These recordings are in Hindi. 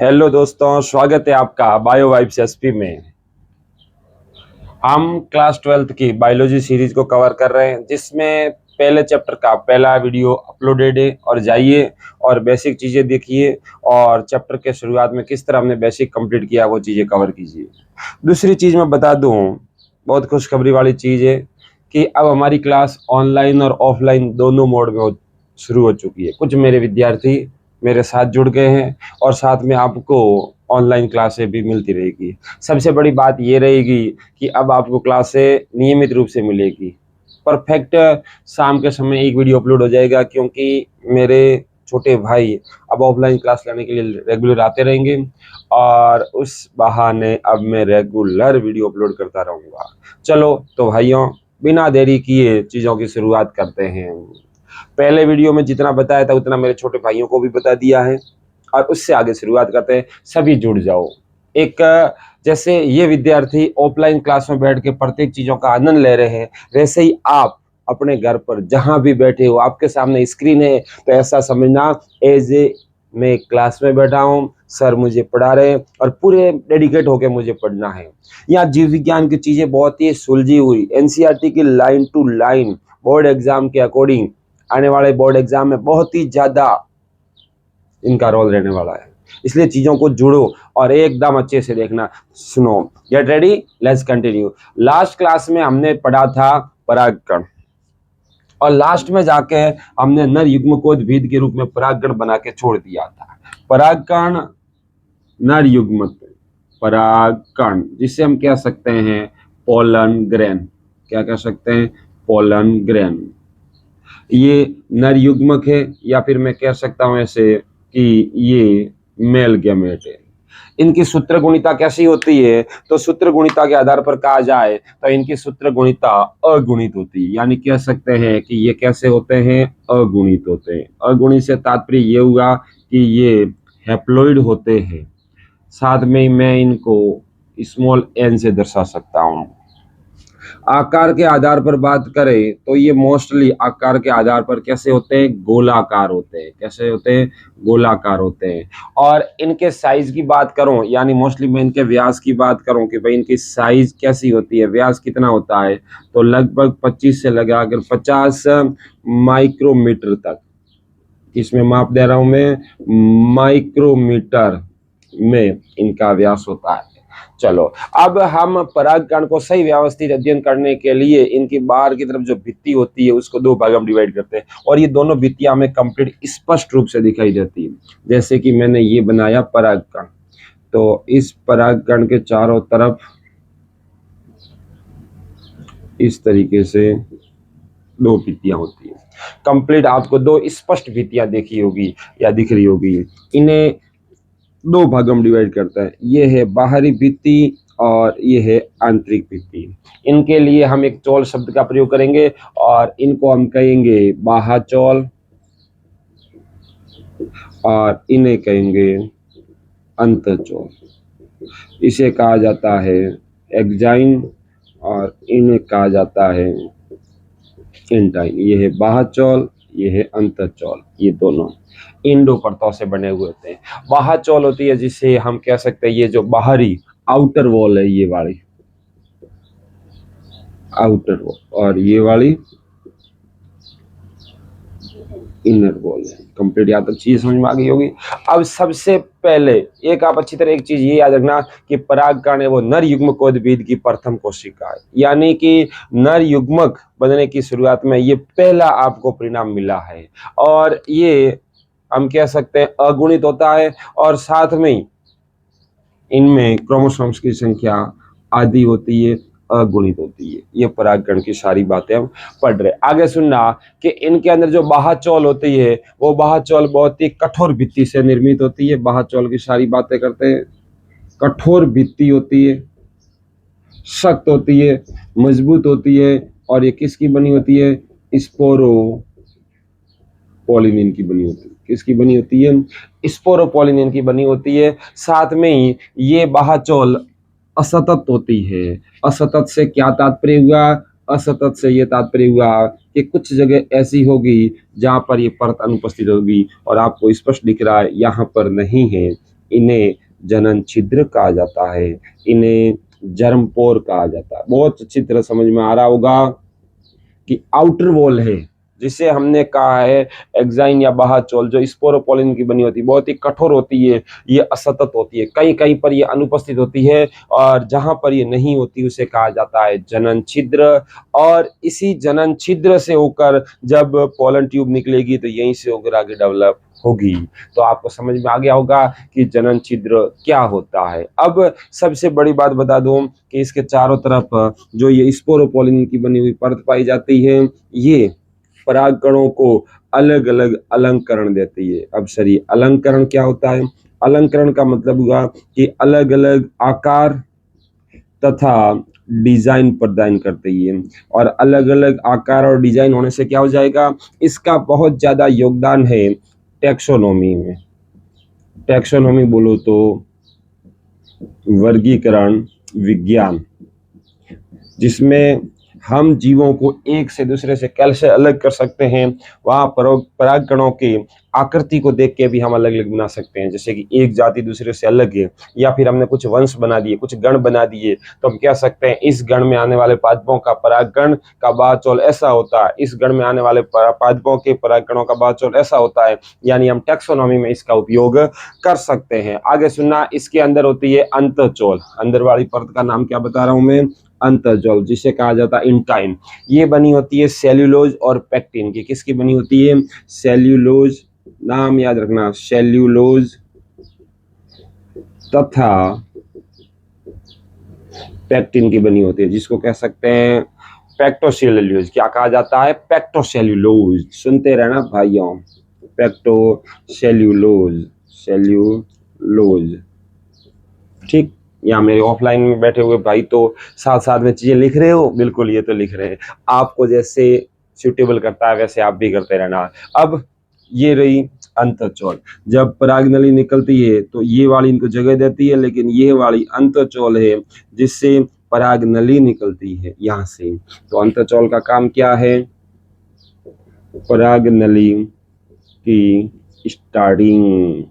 हेलो दोस्तों, स्वागत है आपका बायो वाइब्स एसपी में। हम क्लास 12th की बायोलॉजी सीरीज को कवर कर रहे हैं, जिसमें पहले चैप्टर का पहला वीडियो अपलोडेड है। और जाइए और बेसिक चीज़ें देखिए और चैप्टर के शुरुआत में किस तरह हमने बेसिक कंप्लीट किया वो चीज़ें कवर कीजिए। दूसरी चीज़ मैं बता दूं, बहुत खुशखबरी वाली चीज़ है कि अब हमारी क्लास ऑनलाइन और ऑफलाइन दोनों मोड में शुरू हो चुकी है। कुछ मेरे विद्यार्थी मेरे साथ जुड़ गए हैं और साथ में आपको ऑनलाइन क्लासें भी मिलती रहेगी। सबसे बड़ी बात ये रहेगी कि अब आपको क्लासें नियमित रूप से मिलेगी। परफेक्ट शाम के समय एक वीडियो अपलोड हो जाएगा, क्योंकि मेरे छोटे भाई अब ऑफलाइन क्लास लेने के लिए रेगुलर आते रहेंगे और उस बहाने अब मैं रेगुलर वीडियो अपलोड करता रहूँगा। चलो तो भाइयों, बिना देरी किए चीज़ों की शुरुआत करते हैं। पहले वीडियो में जितना बताया था उतना मेरे छोटे भाइयों को भी बता दिया है और उससे आगे शुरुआत करते हैं। सभी जुड़ जाओ। एक जैसे ये विद्यार्थी ऑफलाइन क्लास में बैठ के प्रत्येक चीज़ों का आनंद ले रहे हैं, वैसे ही आप अपने घर पर जहाँ भी बैठे हो, आपके सामने स्क्रीन है, तो ऐसा समझना एज ए मैं क्लास में बैठा हूँ, सर मुझे पढ़ा रहे हैं और पूरे डेडिकेट होकर मुझे पढ़ना है। यहाँ जीव विज्ञान की चीज़ें बहुत ही सुलझी हुई, एनसीईआरटी की line to line board exam के अकॉर्डिंग आने वाले बोर्ड एग्जाम में बहुत ही ज़्यादा इनका रोल रहने वाला है। इसलिए चीज़ों को जुड़ो और एकदम अच्छे से देखना। सुनो, get ready, let's continue. Last class में हमने पढ़ा था परागकण, और लास्ट में जाके हमने नर युग्मकोद्भिद के रूप में परागकण बना के छोड़ दिया था। परागकण, नर युग्मक, परागकण, जिसे हम कह सकते हैं पोलन ग्रेन। क्या कह सकते हैं? Pollen grain. ये नर युग्मक है, या फिर मैं कह सकता हूं ऐसे कि ये मेल गैमेट है। इनकी सूत्र गुणिता कैसी होती है? तो सूत्र गुणिता के आधार पर कहा जाए तो इनकी सूत्र गुणिता अगुणित होती है, यानी कह सकते हैं कि ये कैसे होते हैं? अगुणित होते हैं। अगुणित से तात्पर्य ये हुआ कि ये हैप्लॉइड होते हैं। साथ में मैं इनको स्मॉल एन से दर्शा सकता हूं। आकार के आधार पर बात करें तो ये मोस्टली आकार के आधार पर कैसे होते हैं? गोलाकार होते हैं। कैसे होते हैं? गोलाकार होते हैं। और इनके साइज की बात करूं, यानी मोस्टली मैं इनके व्यास की बात करूं कि भाई इनकी साइज कैसी होती है, व्यास कितना होता है, तो लगभग 25 से लगाकर 50 माइक्रोमीटर तक, इसमें माप दे रहा हूं मैं, माइक्रोमीटर में इनका व्यास होता है। चलो, अब हम परागकण को सही व्यवस्थित अध्ययन करने के लिए इनकी बाहर की तरफ जो भित्ति होती है उसको दो भाग में डिवाइड करते हैं, और ये दोनों भित्तियां हमें कंप्लीट स्पष्ट रूप से दिखाई देती है। जैसे कि मैंने ये बनाया परागकण, तो इस परागकण के चारों तरफ इस तरीके से दो भित्तियां होती है। कंप्लीट आपको दो स्पष्ट भित्तियां देखी होगी या दिख रही होगी। इन्हें दो भागों में डिवाइड करता है। ये है बाहरी भित्ति और ये है आंतरिक भित्ति। इनके लिए हम एक चौल शब्द का प्रयोग करेंगे और इनको हम कहेंगे बाह्यचौल, और इन्हें कहेंगे अंतःचौल। इसे कहा जाता है एक्जाइन और इन्हें कहा जाता है इंटाइन। ये है बाह्यचौल, ये है अंतःचौल। ये दोनों इन दो परतों से बने हुए होते हैं। बाह्यचौल होती है जिसे हम कह सकते हैं ये जो बाहरी आउटर वॉल है, ये वाली आउटर वॉल, और ये वाली इनर वॉल है। कंप्लीट यहाँ तक चीज समझ में आ गई होगी। अब सबसे पहले एक आप अच्छी तरह एक चीज ये याद रखना कि परागकण है वो नर युग्मकोद्भिद की प्रथम कोशिका है, यानी कि नर युग्मक बनने की शुरुआत में ये पहला आपको परिणाम मिला है। और ये हम कह सकते हैं अगुणित होता है, और साथ में इनमें क्रोमोसोम्स की संख्या आधी होती है, अगुणित होती है। ये परागकण की सारी बातें हम पढ़ रहे। आगे सुनना कि इनके अंदर जो बाह्यचौल होती है वो बाह्यचौल बहुत ही कठोर भित्ति से निर्मित होती है। बाह्यचौल की सारी बातें करते हैं। कठोर भित्ति होती है, सख्त होती है, मजबूत होती है, और ये किसकी बनी होती है? स्पोरो पॉलिनिन की बनी होती है। किसकी बनी होती है? स्पोरोपोलिनिन की बनी होती है। साथ में ही ये बाह्यचौल असतत होती है। असतत से क्या तात्पर्य हुआ? असतत से ये तात्पर्य हुआ कि कुछ जगह ऐसी होगी जहां पर ये परत अनुपस्थित होगी, और आपको स्पष्ट दिख रहा है यहाँ पर नहीं है। इन्हें जनन छिद्र कहा जाता है, इन्हें जर्मपोर कहा जाता है। बहुत अच्छी तरह समझ में आ रहा होगा कि आउटर वॉल है जिसे हमने कहा है एक्साइन या बाह्यचोल, जो स्पोरोपोलिन की बनी होती है, बहुत ही कठोर होती है, ये असतत होती है, कहीं कहीं पर ये अनुपस्थित होती है और जहां पर ये नहीं होती उसे कहा जाता है जनन छिद्र। और इसी जनन छिद्र से होकर जब पोलन ट्यूब निकलेगी तो यहीं से होकर आगे डेवलप होगी। तो आपको समझ में आ गया होगा कि जनन छिद्र क्या होता है। अब सबसे बड़ी बात बता दूं कि इसके चारों तरफ जो ये स्पोरोपोलिन की बनी हुई परत पाई जाती है, ये परागकणों को अलग अलग अलंकरण देती है। अब सही, अलंकरण क्या होता है? अलंकरण का मतलब हुआ कि अलग अलग आकार तथा डिजाइन प्रदान करती है, और अलग अलग आकार और डिजाइन होने से क्या हो जाएगा, इसका बहुत ज्यादा योगदान है टैक्सोनॉमी में। टैक्सोनॉमी बोलो तो वर्गीकरण विज्ञान, जिसमें हम जीवों को एक से दूसरे से कैसे अलग कर सकते हैं। वहाँ परागकणों की आकृति को देख के भी हम अलग अलग बना सकते हैं, जैसे कि एक जाति दूसरे से अलग है, या फिर हमने कुछ वंश बना दिए, कुछ गण बना दिए, तो हम कह सकते हैं इस गण में आने वाले पादपों का परागकण का बाह्यचोल ऐसा होता है, इस गण में आने वाले पादपों के परागकणों का बाह्यचोल ऐसा होता है। यानी हम टैक्सोनॉमी में इसका उपयोग कर सकते हैं। आगे सुनना, इसके अंदर होती है अंतःचोल। अंदर वाली परत का नाम क्या बता रहा हूं मैं? अंतःचोल, जिसे कहा जाता है इंटाइन। ये बनी होती है सेल्यूलोज और पेक्टिन की। किसकी बनी होती है? सेल्यूलोज, नाम याद रखना, सेल्यूलोज तथा पेक्टिन की बनी होती है, जिसको कह सकते हैं पेक्टोसेल्यूलोज। क्या कहा जाता है? पेक्टोसेल्यूलोज। सुनते रहना भाइयों, पेक्टोसेल्यूलोज, सेल्यूलोज। ठीक, यहाँ मेरे ऑफलाइन में बैठे हुए भाई तो साथ साथ में चीजें लिख रहे हो, बिल्कुल ये तो लिख रहे हैं। आपको जैसे सूटेबल करता है वैसे आप भी करते रहना। अब ये रही अंतःचोल। जब परागनली निकलती है तो ये वाली इनको जगह देती है, लेकिन ये वाली अंतःचोल है जिससे परागनली निकलती है यहाँ से। तो अंतःचोल का काम क्या है? परागनली की स्टार्टिंग,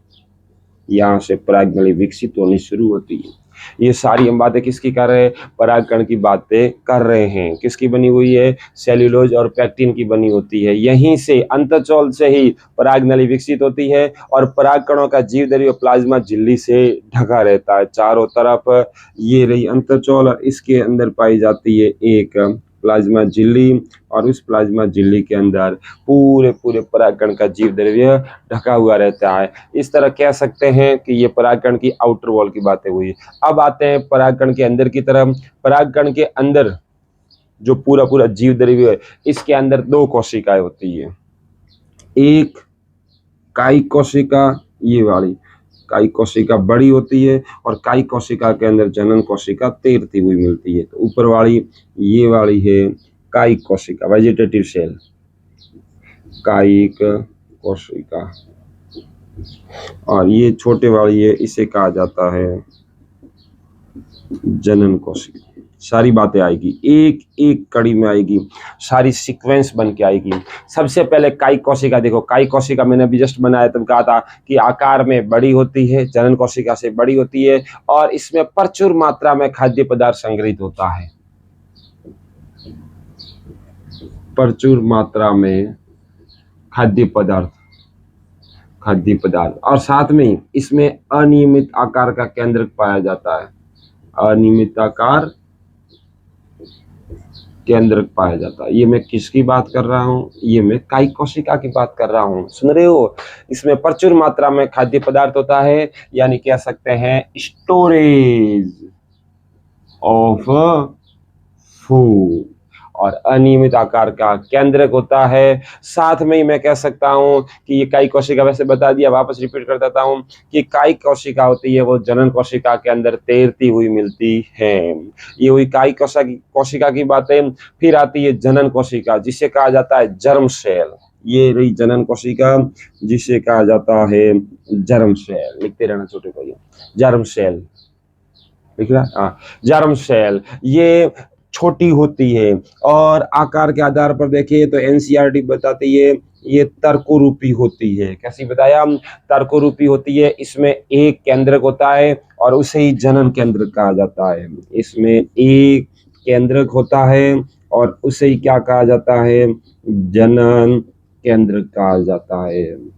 यहाँ से परागनली विकसित होनी शुरू होती है। ये सारी हम बातें किसकी कर रहे हैं? परागकण की बातें कर रहे हैं। किसकी बनी हुई है? सेल्यूलोज और पेक्टिन की बनी होती है। यहीं से अंतःचोल से ही परागनली विकसित होती है और परागकणों का जीव द्रव्य प्लाज्मा झिल्ली से ढका रहता है चारों तरफ। ये रही अंतःचोल और इसके अंदर पाई जाती है एक प्लाज्मा झिल्ली, और उस प्लाज्मा झिल्ली के अंदर पूरे पूरे परागकण का जीव द्रव्य ढका हुआ रहता है। इस तरह कह सकते हैं कि ये परागकण की आउटर वॉल की बातें हुई। अब आते हैं परागकण के अंदर की तरफ। परागकण के अंदर जो पूरा पूरा जीव द्रव्य है, इसके अंदर दो कोशिकाएं होती है। एक काई कोशिका, ये वाली काई कोशिका बड़ी होती है, और काई कोशिका के अंदर जनन कोशिका तैरती हुई मिलती है। तो ऊपर वाली ये वाली है काई कोशिका, वेजिटेटिव सेल, कायिक कोशिका, और ये छोटे वाली है, इसे कहा जाता है जनन कोशिका। सारी बातें आएगी, एक एक कड़ी में आएगी, सारी सीक्वेंस बन के आएगी। सबसे पहले काई कोशिका देखो। काई कोशिका मैंने अभी जस्ट बनाया तब कहा था कि आकार में बड़ी होती है, जनन कोशिका से बड़ी होती है, और इसमें प्रचुर मात्रा में खाद्य पदार्थ संग्रहित होता है। प्रचुर मात्रा में खाद्य पदार्थ, और साथ में इसमें अनियमित आकार का केंद्रक पाया जाता है। अनियमित आकार केंद्रक पाया जाता है। ये मैं किसकी बात कर रहा हूँ? ये मैं काई कोशिका की बात कर रहा हूँ। सुन रहे हो? इसमें प्रचुर मात्रा में खाद्य पदार्थ होता है, यानी कह सकते हैं स्टोरेज ऑफ फूड, और अनियमित आकार का केंद्रक होता है। साथ में ही मैं कह सकता हूं कि ये काई कोशिका, वैसे बता दिया, वापस रिपीट कर देता हूं कि काई कोशिका होती है वो जनन कोशिका के अंदर तैरती हुई मिलती है। ये हुई काई कोशिका की बातें। फिर आती है जनन कोशिका, जिसे कहा जाता है जर्म सेल। ये रही जनन कोशिका, जिसे कहा जाता है जर्म सेल। लिखते रहना छोटे भाइयों, जर्म सेल लिख रहा। हाँ, जर्म सेल ये छोटी होती है, और आकार के आधार पर देखिए तो एनसीईआरटी बताती है ये तर्करूपी होती है। कैसी बताया? तर्करूपी होती है। इसमें एक केंद्रक होता है और उसे ही जनन केंद्रक कहा जाता है। इसमें एक केंद्रक होता है और उसे ही क्या कहा जाता है? जनन केंद्रक कहा जाता है।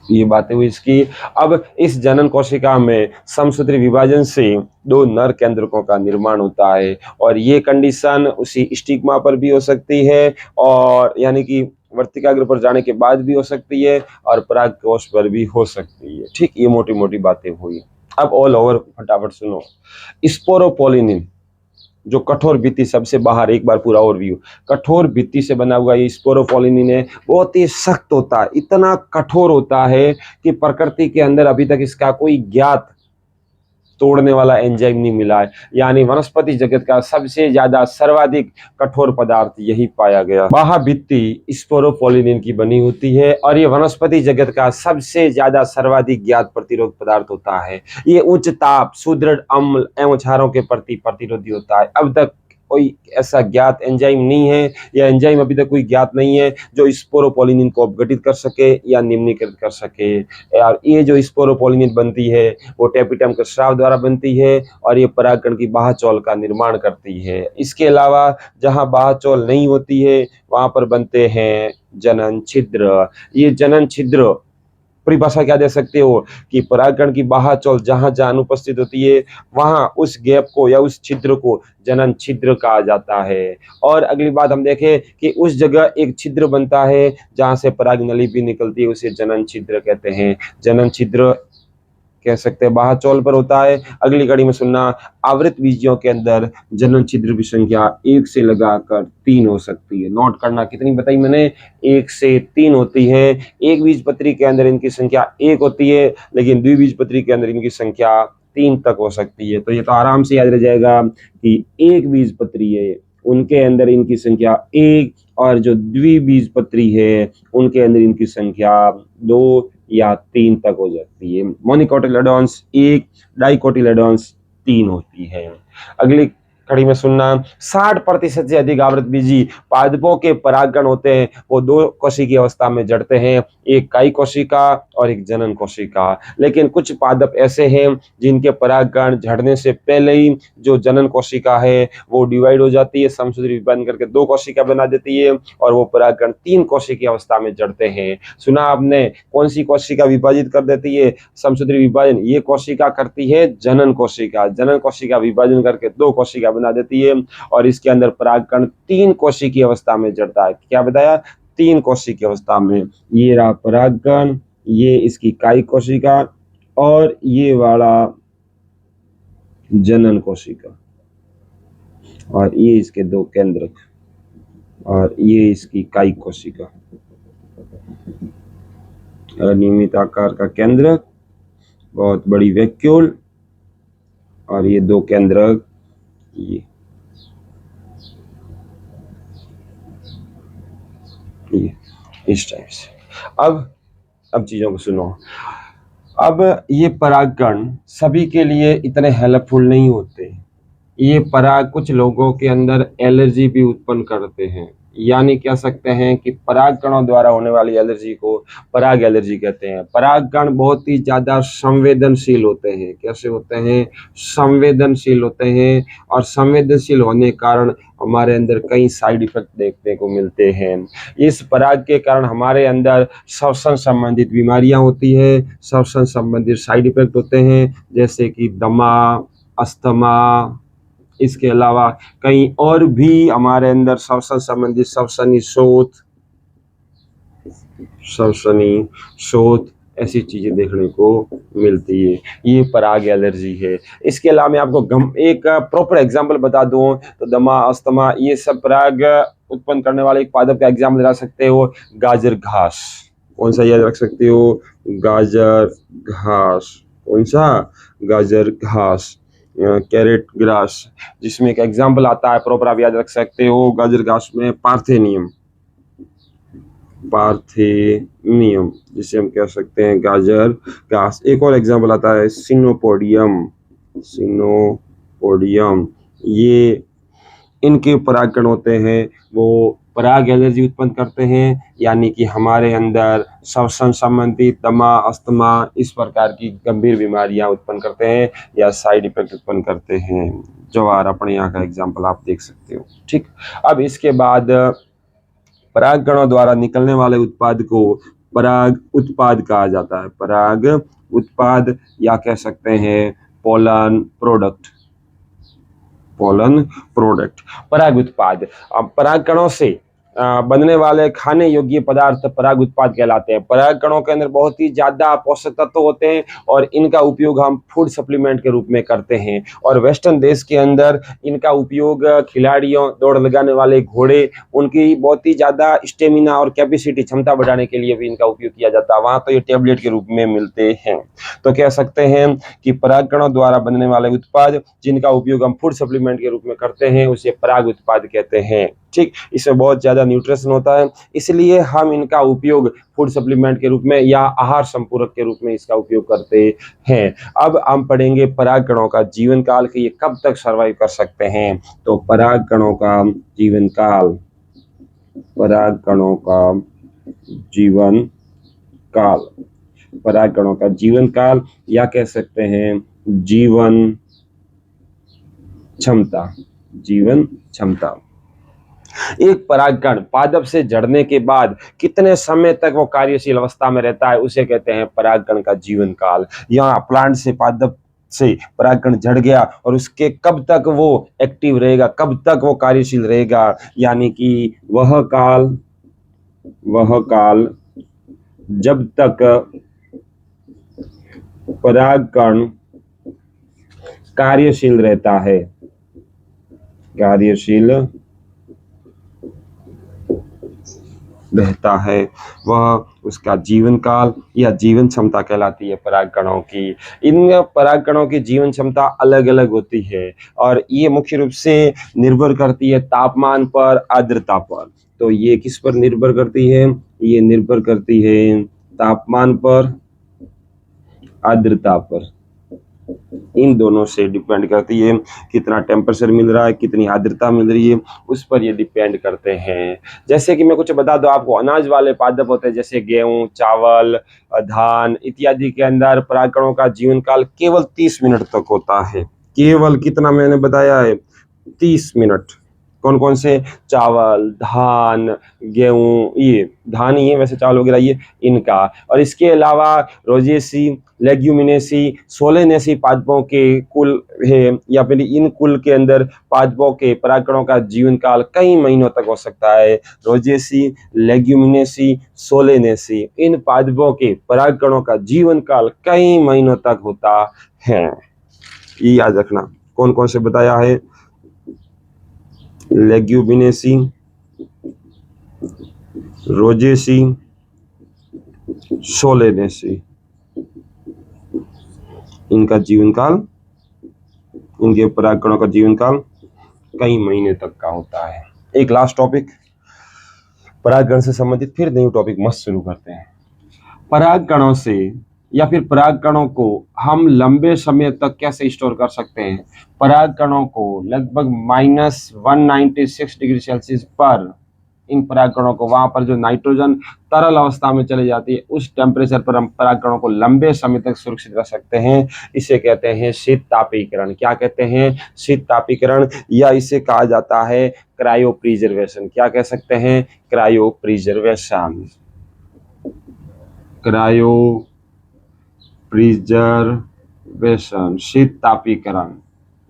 ये बातें हुई इसकी। अब इस जनन कोशिका में समसूत्री विभाजन से दो नर केंद्रकों का निर्माण होता है और ये कंडीशन उसी स्टिग्मा पर भी हो सकती है और यानी कि वर्तिकाग्र पर जाने के बाद भी हो सकती है और परागकोश पर भी हो सकती है। ठीक, ये मोटी मोटी बातें हुई। अब ऑल ओवर फटाफट सुनो। स्पोरोपोलिनिन जो कठोर भित्ति सबसे बाहर, एक बार पूरा ओवरव्यू। कठोर भित्ति से बना हुआ ये स्पोरोपोलिनिन है, बहुत ही सख्त होता है, इतना कठोर होता है कि प्रकृति के अंदर अभी तक इसका कोई ज्ञात तोड़ने वाला एंजाइम नहीं मिला है। यानी वनस्पति जगत का सबसे ज्यादा सर्वाधिक कठोर पदार्थ यही पाया गया। बाह्य भित्ति स्पोरोपोलिनिन की बनी होती है और ये वनस्पति जगत का सबसे ज्यादा सर्वाधिक ज्ञात प्रतिरोध पदार्थ होता है। ये उच्च ताप, सुदृढ़ अम्ल एवं क्षारों के प्रति प्रतिरोधी होता है। अब तक कोई ऐसा ज्ञात एंजाइम नहीं है या एंजाइम अभी तक कोई ज्ञात नहीं है जो स्पोरोपोलिनिन को अपघटित कर सके या निम्नीकृत कर सके। और ये जो स्पोरोपोलिनिन बनती है वो टेपिटम के स्राव द्वारा बनती है और ये परागकण की बाह्यचोल का निर्माण करती है। इसके अलावा जहां बाह्यचोल नहीं होती है वहां पर बनते हैं जनन छिद्र। ये जनन छिद्र परिभाषा क्या दे सकते हो कि परागकण की बाह्यचोल जहां जहां अनुपस्थित होती है वहां उस गैप को या उस छिद्र को जनन छिद्र कहा जाता है। और अगली बात हम देखें कि उस जगह एक छिद्र बनता है जहां से पराग नली भी निकलती है, उसे जनन छिद्र कहते हैं। जनन छिद्र कह सकते हैं बाह्यचोल पर होता है। अगली कड़ी में सुनना, आवृत बीजियों के अंदर जनन छिद्र की संख्या 1 से लगाकर 3 हो सकती है। नोट करना, कितनी बताई मैंने? 1 से 3 होती है। एक बीजपत्री के अंदर इनकी संख्या 1 होती है, लेकिन द्विबीजपत्री के अंदर इनकी संख्या 3 तक हो सकती है। तो ये तो आराम से याद रह जाएगा कि एक बीजपत्री है उनके अंदर इनकी संख्या 1 और जो द्विबीजपत्री है उनके अंदर इनकी संख्या 2 या 3 तक हो जाती है। मोनोकोटिलेडोन्स 1, डाइकोटिलेडोन्स 3 होती है। अगली कड़ी में सुनना, 60% से अधिक आवृत बीजी पादपों के परागकण होते हैं वो 2 कोशिकी अवस्था में जड़ते हैं, एक काई कोशिका और एक जनन कोशिका। लेकिन कुछ पादप ऐसे हैं जिनके परागकण झड़ने से पहले ही जो जनन कोशिका है वो डिवाइड हो जाती है, समसूत्री विभाजन करके 2 कोशिका बना देती है और वो परागकण 3 कोशिकी अवस्था में जड़ते हैं। सुना आपने? कौन सी कोशिका विभाजित कर देती है समसूत्री विभाजन? ये कोशिका करती है जनन कोशिका। जनन कोशिका विभाजन करके 2 कोशिका बना देती है और इसके अंदर परागकण 3 कोशिकी अवस्था में जड़ता है। क्या बताया? 3 कोशिकी अवस्था में। ये रहा परागकण, ये इसकी काई कोशिका और ये वाला जनन कोशिका और ये इसके 2 केंद्रक और ये इसकी काई कोशिका। अनियमित आकार का केंद्रक, बहुत बड़ी वैक्यूल और ये 2 केंद्रक, ये इस टाइप से। अब चीजों को सुनो। अब ये परागकण सभी के लिए इतने हेल्पफुल नहीं होते। ये पराग कुछ लोगों के अंदर एलर्जी भी उत्पन्न करते हैं, यानी कह सकते हैं कि परागकणों द्वारा होने वाली एलर्जी को पराग एलर्जी कहते हैं। परागकण बहुत ही ज्यादा संवेदनशील होते हैं। कैसे होते हैं? संवेदनशील होते हैं और संवेदनशील होने के कारण हमारे अंदर कई साइड इफेक्ट देखने को मिलते हैं। इस पराग के कारण हमारे अंदर श्वसन संबंधित बीमारियां होती है, श्वसन संबंधित साइड इफेक्ट होते हैं जैसे कि दमा, अस्थमा। इसके अलावा कहीं और भी हमारे अंदर श्वसन संबंधित श्वसनी शोथ ऐसी चीजें देखने को मिलती है। ये पराग एलर्जी है। इसके अलावा मैं आपको एक प्रॉपर एग्जांपल बता दूं तो दमा, अस्थमा ये सब पराग उत्पन्न करने वाले एक पादप का एग्जाम्पल लगा सकते हो, गाजर घास। कौन सा याद रख सकते हो? गाजर घास। कौन सा? गाजर घास। कैरेट ग्रास, जिसमें एक एग्जाम्पल आता है प्रॉपर आप याद रख सकते हो। गाजर घास में पार्थेनियम जिसे हम कह सकते हैं गाजर घास। एक और एग्जाम्पल आता है सिनोपोडियम। ये इनके परागकण होते हैं वो पराग एलर्जी उत्पन्न करते हैं, यानी कि हमारे अंदर श्वसन संबंधी दमा, अस्थमा इस प्रकार की गंभीर बीमारियां उत्पन्न करते हैं या साइड इफेक्ट उत्पन्न करते हैं। जवाहर अपने यहाँ का एग्जाम्पल आप देख सकते हो। ठीक, अब इसके बाद पराग कणों द्वारा निकलने वाले उत्पाद को पराग उत्पाद कहा जाता है। पराग उत्पाद या कह सकते हैं पोलन प्रोडक्ट। पोलन प्रोडक्ट, पराग उत्पाद। अब पराग कणों से बनने वाले खाने योग्य पदार्थ पराग उत्पाद कहलाते हैं। पराग कणों के अंदर बहुत ही ज्यादा पोषक तत्व होते हैं और इनका उपयोग हम फूड सप्लीमेंट के रूप में करते हैं। और वेस्टर्न देश के अंदर इनका उपयोग खिलाड़ियों, दौड़ लगाने वाले घोड़े, उनकी बहुत ही ज्यादा स्टेमिना और कैपेसिटी, क्षमता बढ़ाने के लिए भी इनका उपयोग किया जाता है। वहां तो ये टेबलेट के रूप में मिलते हैं। तो कह सकते हैं कि पराग कणों द्वारा बनने वाले उत्पाद जिनका उपयोग हम फूड सप्लीमेंट के रूप में करते हैं उसे पराग उत्पाद कहते हैं। ठीक, इसमें बहुत ज्यादा न्यूट्रिशन होता है, इसलिए हम इनका उपयोग फूड सप्लीमेंट के रूप में या आहार संपूरक के रूप में इसका उपयोग करते हैं। अब हम पढ़ेंगे पराग कणों का जीवन काल कि ये कब तक सर्वाइव कर सकते हैं। तो पराग कणों का जीवन काल, पराग कणों का जीवन काल, पराग कणों का जीवन काल या कह सकते हैं जीवन क्षमता। जीवन क्षमता, एक परागकण पादप से झड़ने के बाद कितने समय तक वो कार्यशील अवस्था में रहता है उसे कहते हैं परागकण का जीवन काल। यहाँ प्लांट से पादप से परागकण झड़ गया और उसके कब तक वो एक्टिव रहेगा, कब तक वो कार्यशील रहेगा, यानी कि वह काल जब तक परागकण कार्यशील रहता है, कार्यशील रहता है, वह उसका जीवन काल या जीवन क्षमता कहलाती है परागकणों की। इन परागकणों की जीवन क्षमता अलग अलग होती है और ये मुख्य रूप से निर्भर करती है तापमान पर, आर्द्रता पर। तो ये किस पर निर्भर करती है? ये निर्भर करती है तापमान पर, आर्द्रता पर। इन दोनों से डिपेंड करती है, कितना टेम्परेचर मिल रहा है, कितनी आर्द्रता मिल रही है, उस पर ये डिपेंड करते हैं। जैसे कि मैं कुछ बता दूं आपको, अनाज वाले पादप होते हैं जैसे गेहूं, चावल, धान इत्यादि के अंदर परागकणों का जीवन काल केवल 30 मिनट तक होता है। केवल कितना मैंने बताया है? 30 मिनट। कौन कौन से? चावल, धान, गेहूं, ये धान ही है वैसे, चावल वगैरह ये इनका। और इसके अलावा रोजेसी, लेग्यूमिनेसी, सोलेनेसी पादपों के कुल है या फिर इन कुल के अंदर पादपों के परागकणों का जीवन काल कई महीनों तक हो सकता है। रोजेसी, लेग्यूमिनेसी, सोलेनेसी इन पादपों के परागकणों का जीवन काल कई महीनों तक होता है। ये याद रखना। कौन कौन से बताया है? लेग्यूमिनेसी, रोजेसी, सोलेनेसी, इनका जीवन काल, इनके परागकणों का जीवन काल कई महीने तक का होता है। एक लास्ट टॉपिक परागकण से संबंधित, फिर न्यू टॉपिक मस्त शुरू करते हैं। परागकणों से या फिर परागकणों को हम लंबे समय तक कैसे स्टोर कर सकते हैं? परागकणों को लगभग -196 डिग्री सेल्सियस पर, इन परागकणों को वहां पर जो नाइट्रोजन तरल अवस्था में चले जाती है उस टेम्परेचर पर हम परागकणों को लंबे समय तक सुरक्षित रख सकते हैं। इसे कहते हैं शीत तापीकरण। क्या कहते हैं? शीत तापीकरण, या इसे कहा जाता है क्रायो प्रिजर्वेशन। क्या कह सकते हैं? Cryo preservation. क्रायो प्रिजर्वेशन, शीत तापीकरण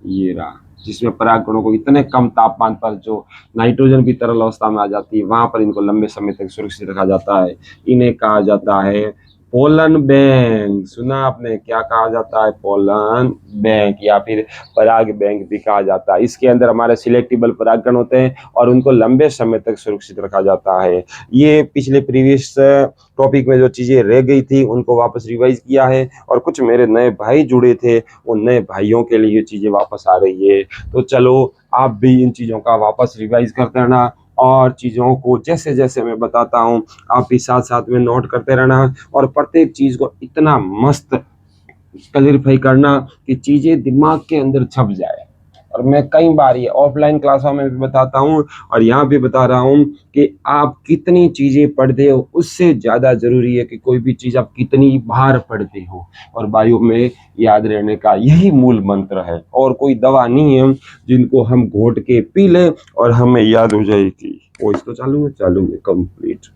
ये रहा, जिसमें परागकणों को इतने कम तापमान पर जो नाइट्रोजन की तरल अवस्था में आ जाती है वहां पर इनको लंबे समय तक सुरक्षित रखा जाता है। इन्हें कहा जाता है पोलन बैंक। सुना आपने? क्या कहा जाता है? पोलन बैंक या फिर पराग बैंक भी कहा जाता है। इसके अंदर हमारे सिलेक्टिबल परागकण होते हैं और उनको लंबे समय तक सुरक्षित रखा जाता है। ये पिछले प्रीवियस टॉपिक में जो चीजें रह गई थी उनको वापस रिवाइज किया है और कुछ मेरे नए भाई जुड़े थे, उन नए भाइयों के लिए ये चीजें वापस आ रही है। तो चलो आप भी इन चीजों का वापस रिवाइज करते रहना और चीज़ों को जैसे जैसे मैं बताता हूँ आप भी साथ साथ में नोट करते रहना और प्रत्येक चीज़ को इतना मस्त क्लैरिफाई करना कि चीज़ें दिमाग के अंदर छप जाए। और मैं कई बार ये ऑफलाइन क्लासों में भी बताता हूँ और यहाँ भी बता रहा हूँ कि आप कितनी चीजें पढ़ते हो उससे ज्यादा जरूरी है कि कोई भी चीज आप कितनी बार पढ़ते हो। और बायो में याद रहने का यही मूल मंत्र है, और कोई दवा नहीं है जिनको हम घोट के पी लें और हमें याद हो जाएगी। वॉइस तो चालू है कंप्लीट।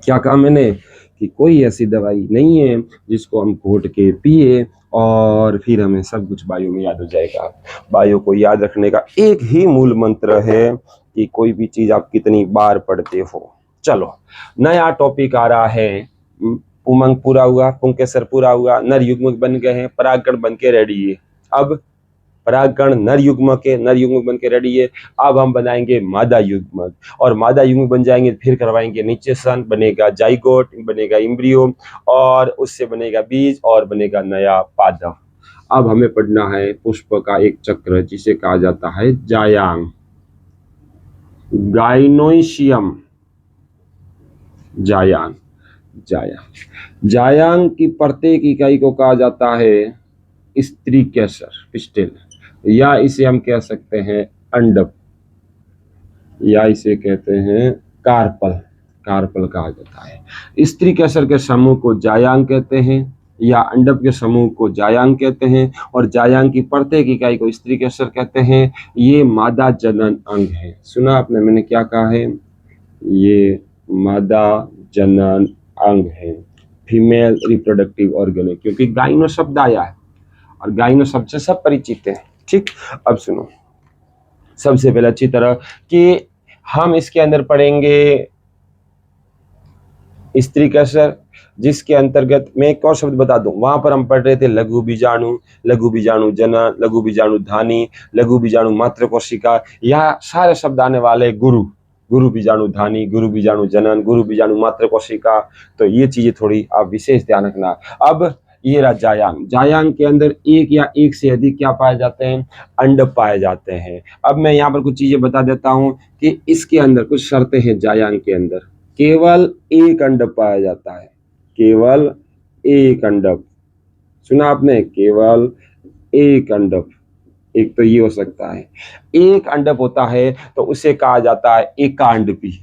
क्या कहा मैंने कि कोई ऐसी दवाई नहीं है जिसको हम घोट के पिए और फिर हमें सब कुछ बायो में याद हो जाएगा। बायो को याद रखने का एक ही मूल मंत्र है कि कोई भी चीज आप कितनी बार पढ़ते हो। चलो, नया टॉपिक आ रहा है। उमंग पूरा हुआ, पुंकेसर पूरा हुआ, नर युग्मक बन गए हैं, परागकण बन के रेडी है। अब परागकण नर युग्मक बन के रेडी है। अब हम बनाएंगे मादा युग्मक, और मादा युग्मक बन जाएंगे फिर करवाएंगे निषेचन, बनेगा जाइगोट, बनेगा एम्ब्रियो, और उससे बनेगा बीज और बनेगा नया पादप। अब हमें पढ़ना है पुष्प का एक चक्र जिसे कहा जाता है जायांग, गाइनोइशियम, जायांग। जायांग की प्रत्येक इकाई को कहा जाता है स्त्री केसर, पिस्टिल, या इसे हम कह सकते हैं अंडप, या इसे कहते हैं कार्पल कहा जाता है। स्त्री केसर के समूह को जायांग कहते हैं या अंडप के समूह को जायांग कहते हैं, और जायांग की प्रत्येक इकाई को स्त्री केसर कहते हैं। ये मादा जनन अंग है। सुना आपने मैंने क्या कहा है? ये मादा जनन अंग है, फीमेल रिप्रोडक्टिव ऑर्गन है, क्योंकि गाइनो शब्द आया है और गाइनो शब्द से सब परिचित हैं। ठीक, अब सुनो सबसे पहले अच्छी तरह कि हम इसके अंदर पढ़ेंगे स्त्री केसर, जिसके अंतर्गत मैं एक और शब्द बता दूं, वहां पर हम पढ़ रहे थे लघु बीजाणु जनन, लघु बीजाणु धानी, लघु बीजाणु मात्र कोशिका। यहाँ सारे शब्द आने वाले गुरु बीजाणु धानी, गुरु बीजाणु जनन, गुरु बीजाणु मात्र कोशिका। तो ये चीजें थोड़ी आप विशेष ध्यान रखना। अब ये रहा जायांग के अंदर एक या एक से अधिक क्या पाए जाते हैं? अंडप पाए जाते हैं। अब मैं यहाँ पर कुछ चीजें बता देता हूँ कि इसके अंदर कुछ शर्तें हैं। जायांग के अंदर केवल एक अंडप पाया जाता है, केवल एक अंडप। सुना आपने? केवल एक अंडप। एक तो ये हो सकता है, एक अंडप होता है तो उसे कहा जाता है एकांडपी।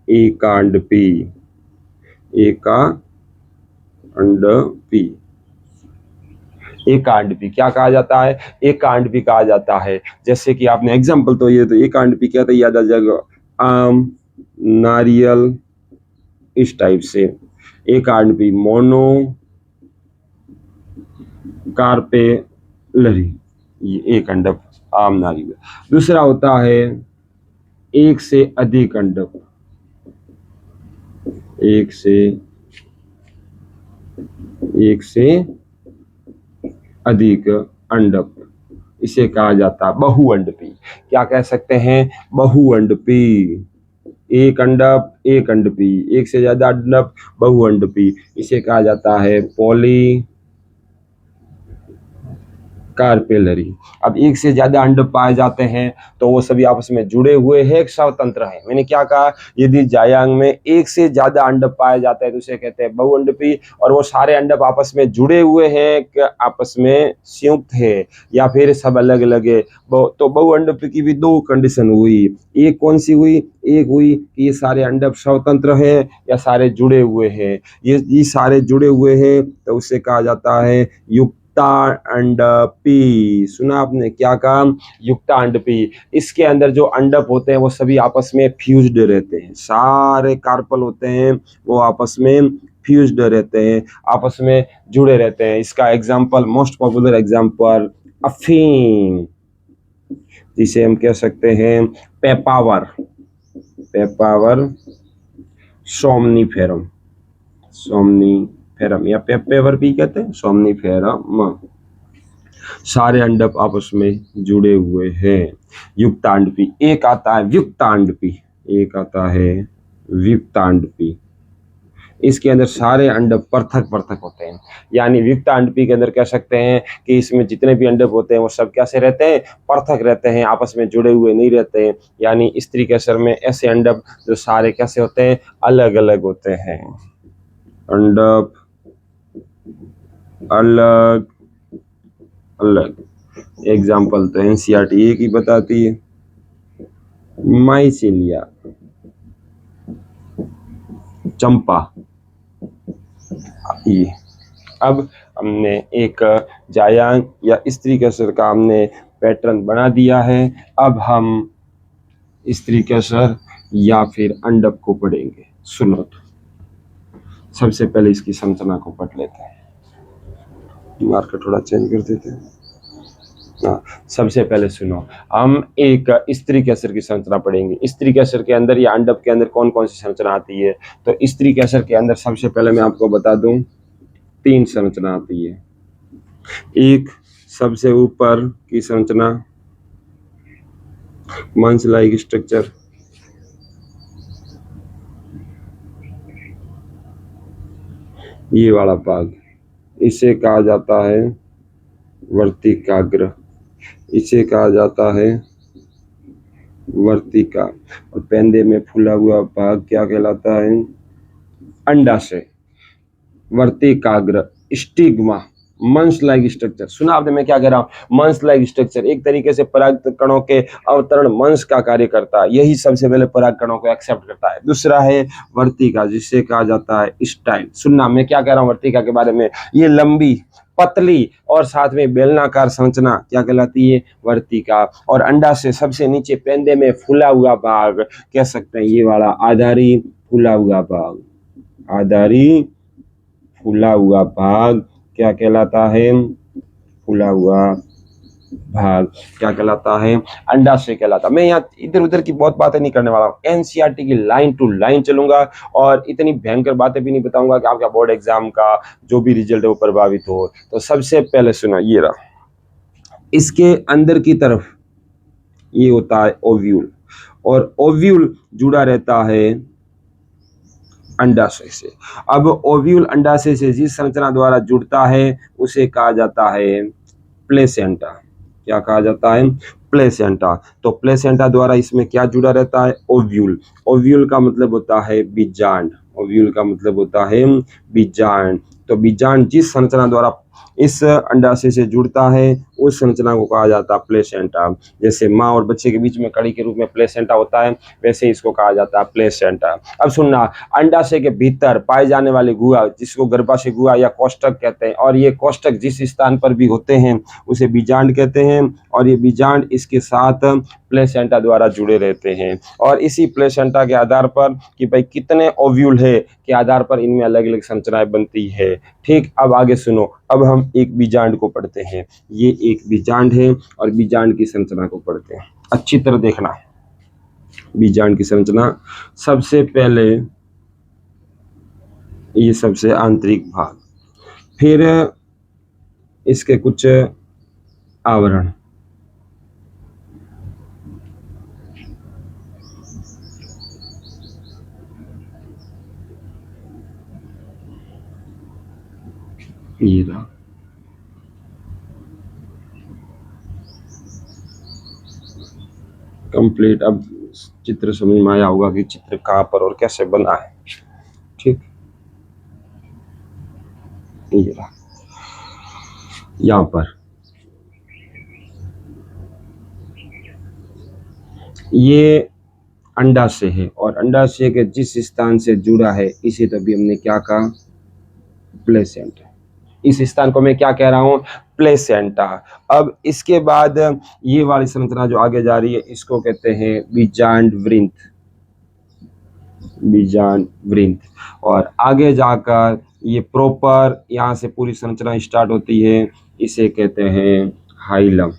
एकांडपी क्या कहा जाता है? एकांडपी कहा जाता है। जैसे कि आपने एग्जाम्पल तो ये, तो एकांडपी क्या था याद आ जाएगा, आम, नारियल, इस टाइप से। एकांडपी मोनो कार्पेलरी, ये एक अंडप आम नारियल। दूसरा होता है एक से अधिक अंडप, एक से अधिक अंडप, इसे कहा जाता है बहुअंडपी। क्या कह सकते हैं? बहुअंडपी। एक अंडपी, एक से ज्यादा अंडप, बहुअंडपी, इसे कहा जाता है पॉली कार्पेलरी। अब एक से ज्यादा अंडप पाए जाते हैं तो वो सभी आपस में जुड़े हुए हैं, एक स्वतंत्र है। मैंने क्या कहा? यदि जायांग में एक से ज्यादा अंडप पाए जाते हैं तो उसे कहते हैं बहुअंडपी, और वो सारे अंडप आपस में जुड़े हुए हैं, आपस में संयुक्त है, या फिर सब अलग अलग है। तो बहुअंडपी की भी दो कंडीशन हुई। एक कौन सी हुई? एक हुई कि ये सारे अंडप स्वतंत्र है या सारे जुड़े हुए हैं। ये सारे जुड़े हुए हैं तो उसे कहा जाता है युक्तांडपी। सुना आपने? क्या कहा? युक्तांडपी। इसके अंदर जो अंडप होते हैं वो सभी आपस में फ्यूज्ड रहते हैं, सारे कार्पल होते हैं वो आपस में फ्यूज्ड रहते हैं, आपस में जुड़े रहते हैं। इसका एग्जाम्पल, मोस्ट पॉपुलर एग्जाम्पल अफीम, जिसे हम कह सकते हैं पेपावर, सोमनीफेरम या पेपर भी कहते हैं, सोमनीफेरम। सारे अंडप आपस में जुड़े हुए हैं। युक्तांडपी। एक आता है व्युक्तांडपी, इसके अंदर सारे अंडप पृथक होते हैं। यानी व्युक्तांडपी के अंदर कह सकते हैं कि इसमें जितने भी अंडप होते हैं वो सब कैसे रहते हैं? पृथक रहते हैं, आपस में जुड़े हुए नहीं रहते हैं। यानी स्त्री केसर में ऐसे अंडप जो सारे कैसे होते हैं? अलग अलग होते हैं। अंडप अलग अलग, एग्जाम्पल तो एनसीईआरटी एक ही बताती है, माइसिलिया, चंपा। ये अब हमने एक जायांग या स्त्री कैसर का हमने पैटर्न बना दिया है। अब हम स्त्री कैसर या फिर अंडक को पढ़ेंगे। सुनो तो, सबसे पहले इसकी संरचना को पढ़ लेते हैं। मार्कर थोड़ा चेंज कर देते हैं। सबसे पहले सुनो, हम एक स्त्री कैसर की संरचना पढ़ेंगे। स्त्री कैसर के अंदर या अंडक के अंदर कौन कौन सी संरचना आती है? तो स्त्री कैसर के अंदर सबसे पहले मैं आपको बता दूं, 3 संरचना आती है। एक सबसे ऊपर की संरचना मंच लाइक स्ट्रक्चर, ये वाला भाग, इसे कहा जाता है वर्तिकाग्र, इसे कहा जाता है वर्तिका। और पेंदे में फूला हुआ भाग क्या कहलाता है? अंडाशय। वर्तिकाग्र, स्टिग्मा, मंच लाइक स्ट्रक्चर। सुना आपने मैं क्या कह रहा हूं? मंच लाइक स्ट्रक्चर एक तरीके से पराग कणों के अवतरण मंच का कार्य करता है, यही सबसे पहले पराग कणों को एक्सेप्ट करता है। दूसरा है वर्तिका, जिसे कहा जाता है स्टाइल। सुनना मैं क्या कह रहा हूं वर्तिका के बारे में, ये लंबी, पतली और साथ में बेलनाकार संरचना क्या कहलाती है? वर्तिका। और अंडा से सबसे नीचे पेंदे में फूला हुआ भाग कह सकते हैं ये वाला आधारी फूला हुआ भाग, आधारी फूला हुआ भाग क्या कहलाता है? फूला हुआ भाग क्या कहलाता है? अंडाशय कहलाता है। मैं यहाँ इधर उधर की बहुत बातें नहीं करने वाला हूँ, एनसीईआरटी की लाइन टू लाइन चलूंगा और इतनी भयंकर बातें भी नहीं बताऊंगा कि आपका बोर्ड एग्जाम का जो भी रिजल्ट है वो प्रभावित हो। तो सबसे पहले सुना, ये रहा, इसके अंदर की तरफ ये होता है ओव्यूल, और ओव्यूल जुड़ा रहता है अंडाशय से। अब ओव्यूल अंडाशय से जिस संरचना द्वारा जुड़ता है उसे कहा जाता है प्लेसेंटा। क्या कहा जाता है? प्लेसेंटा। तो प्लेसेंटा द्वारा इसमें क्या जुड़ा रहता है? ओव्यूल। ओव्यूल का मतलब होता है बीजांड, ओव्यूल का मतलब होता है बीजांड। तो बीजांड जिस संरचना द्वारा इस अंडाशय से जुड़ता है उस संरचना को कहा जाता है प्लेसेंटा। जैसे माँ और बच्चे के बीच में कड़ी के रूप में प्लेसेंटा होता है, वैसे इसको कहा जाता है प्लेसेंटा। अब सुनना, अंडाशय के भीतर पाए जाने वाले गुहा जिसको गर्भाशय गुहा या कोष्ठक कहते हैं, और ये कोष्ठक जिस स्थान पर भी होते हैं उसे बीजांड कहते हैं, और ये बीजांड इसके साथ प्लेसेंटा द्वारा जुड़े रहते हैं। और इसी प्लेसेंटा के आधार पर कि भाई कितने ओव्यूल है के आधार पर इनमें अलग अलग संरचनाएं बनती है। ठीक, अब आगे सुनो, अब हम एक बीजांड को पढ़ते हैं। ये एक बीजांड है और बीजांड की संरचना को पढ़ते हैं। अच्छी तरह देखना, बीजांड की संरचना सबसे पहले ये सबसे आंतरिक भाग, फिर इसके कुछ आवरण, ये रहा, कंप्लीट। अब चित्र समझ में आया होगा कि चित्र कहाँ पर और कैसे बना है। ठीक, ये रहा, यहाँ पर ये अंडाशय है और अंडाशय के जिस स्थान से जुड़ा है इसे तभी हमने क्या कहा? प्लेसेंटा। इस स्थान को मैं क्या कह रहा हूं? प्लेसेंटा। अब इसके बाद ये वाली संरचना जो आगे जा रही है इसको कहते हैं बीजांड वृंत, बीजांड वृंत। और आगे जाकर ये प्रॉपर यहाँ से पूरी संरचना स्टार्ट होती है, इसे कहते हैं हाइलम,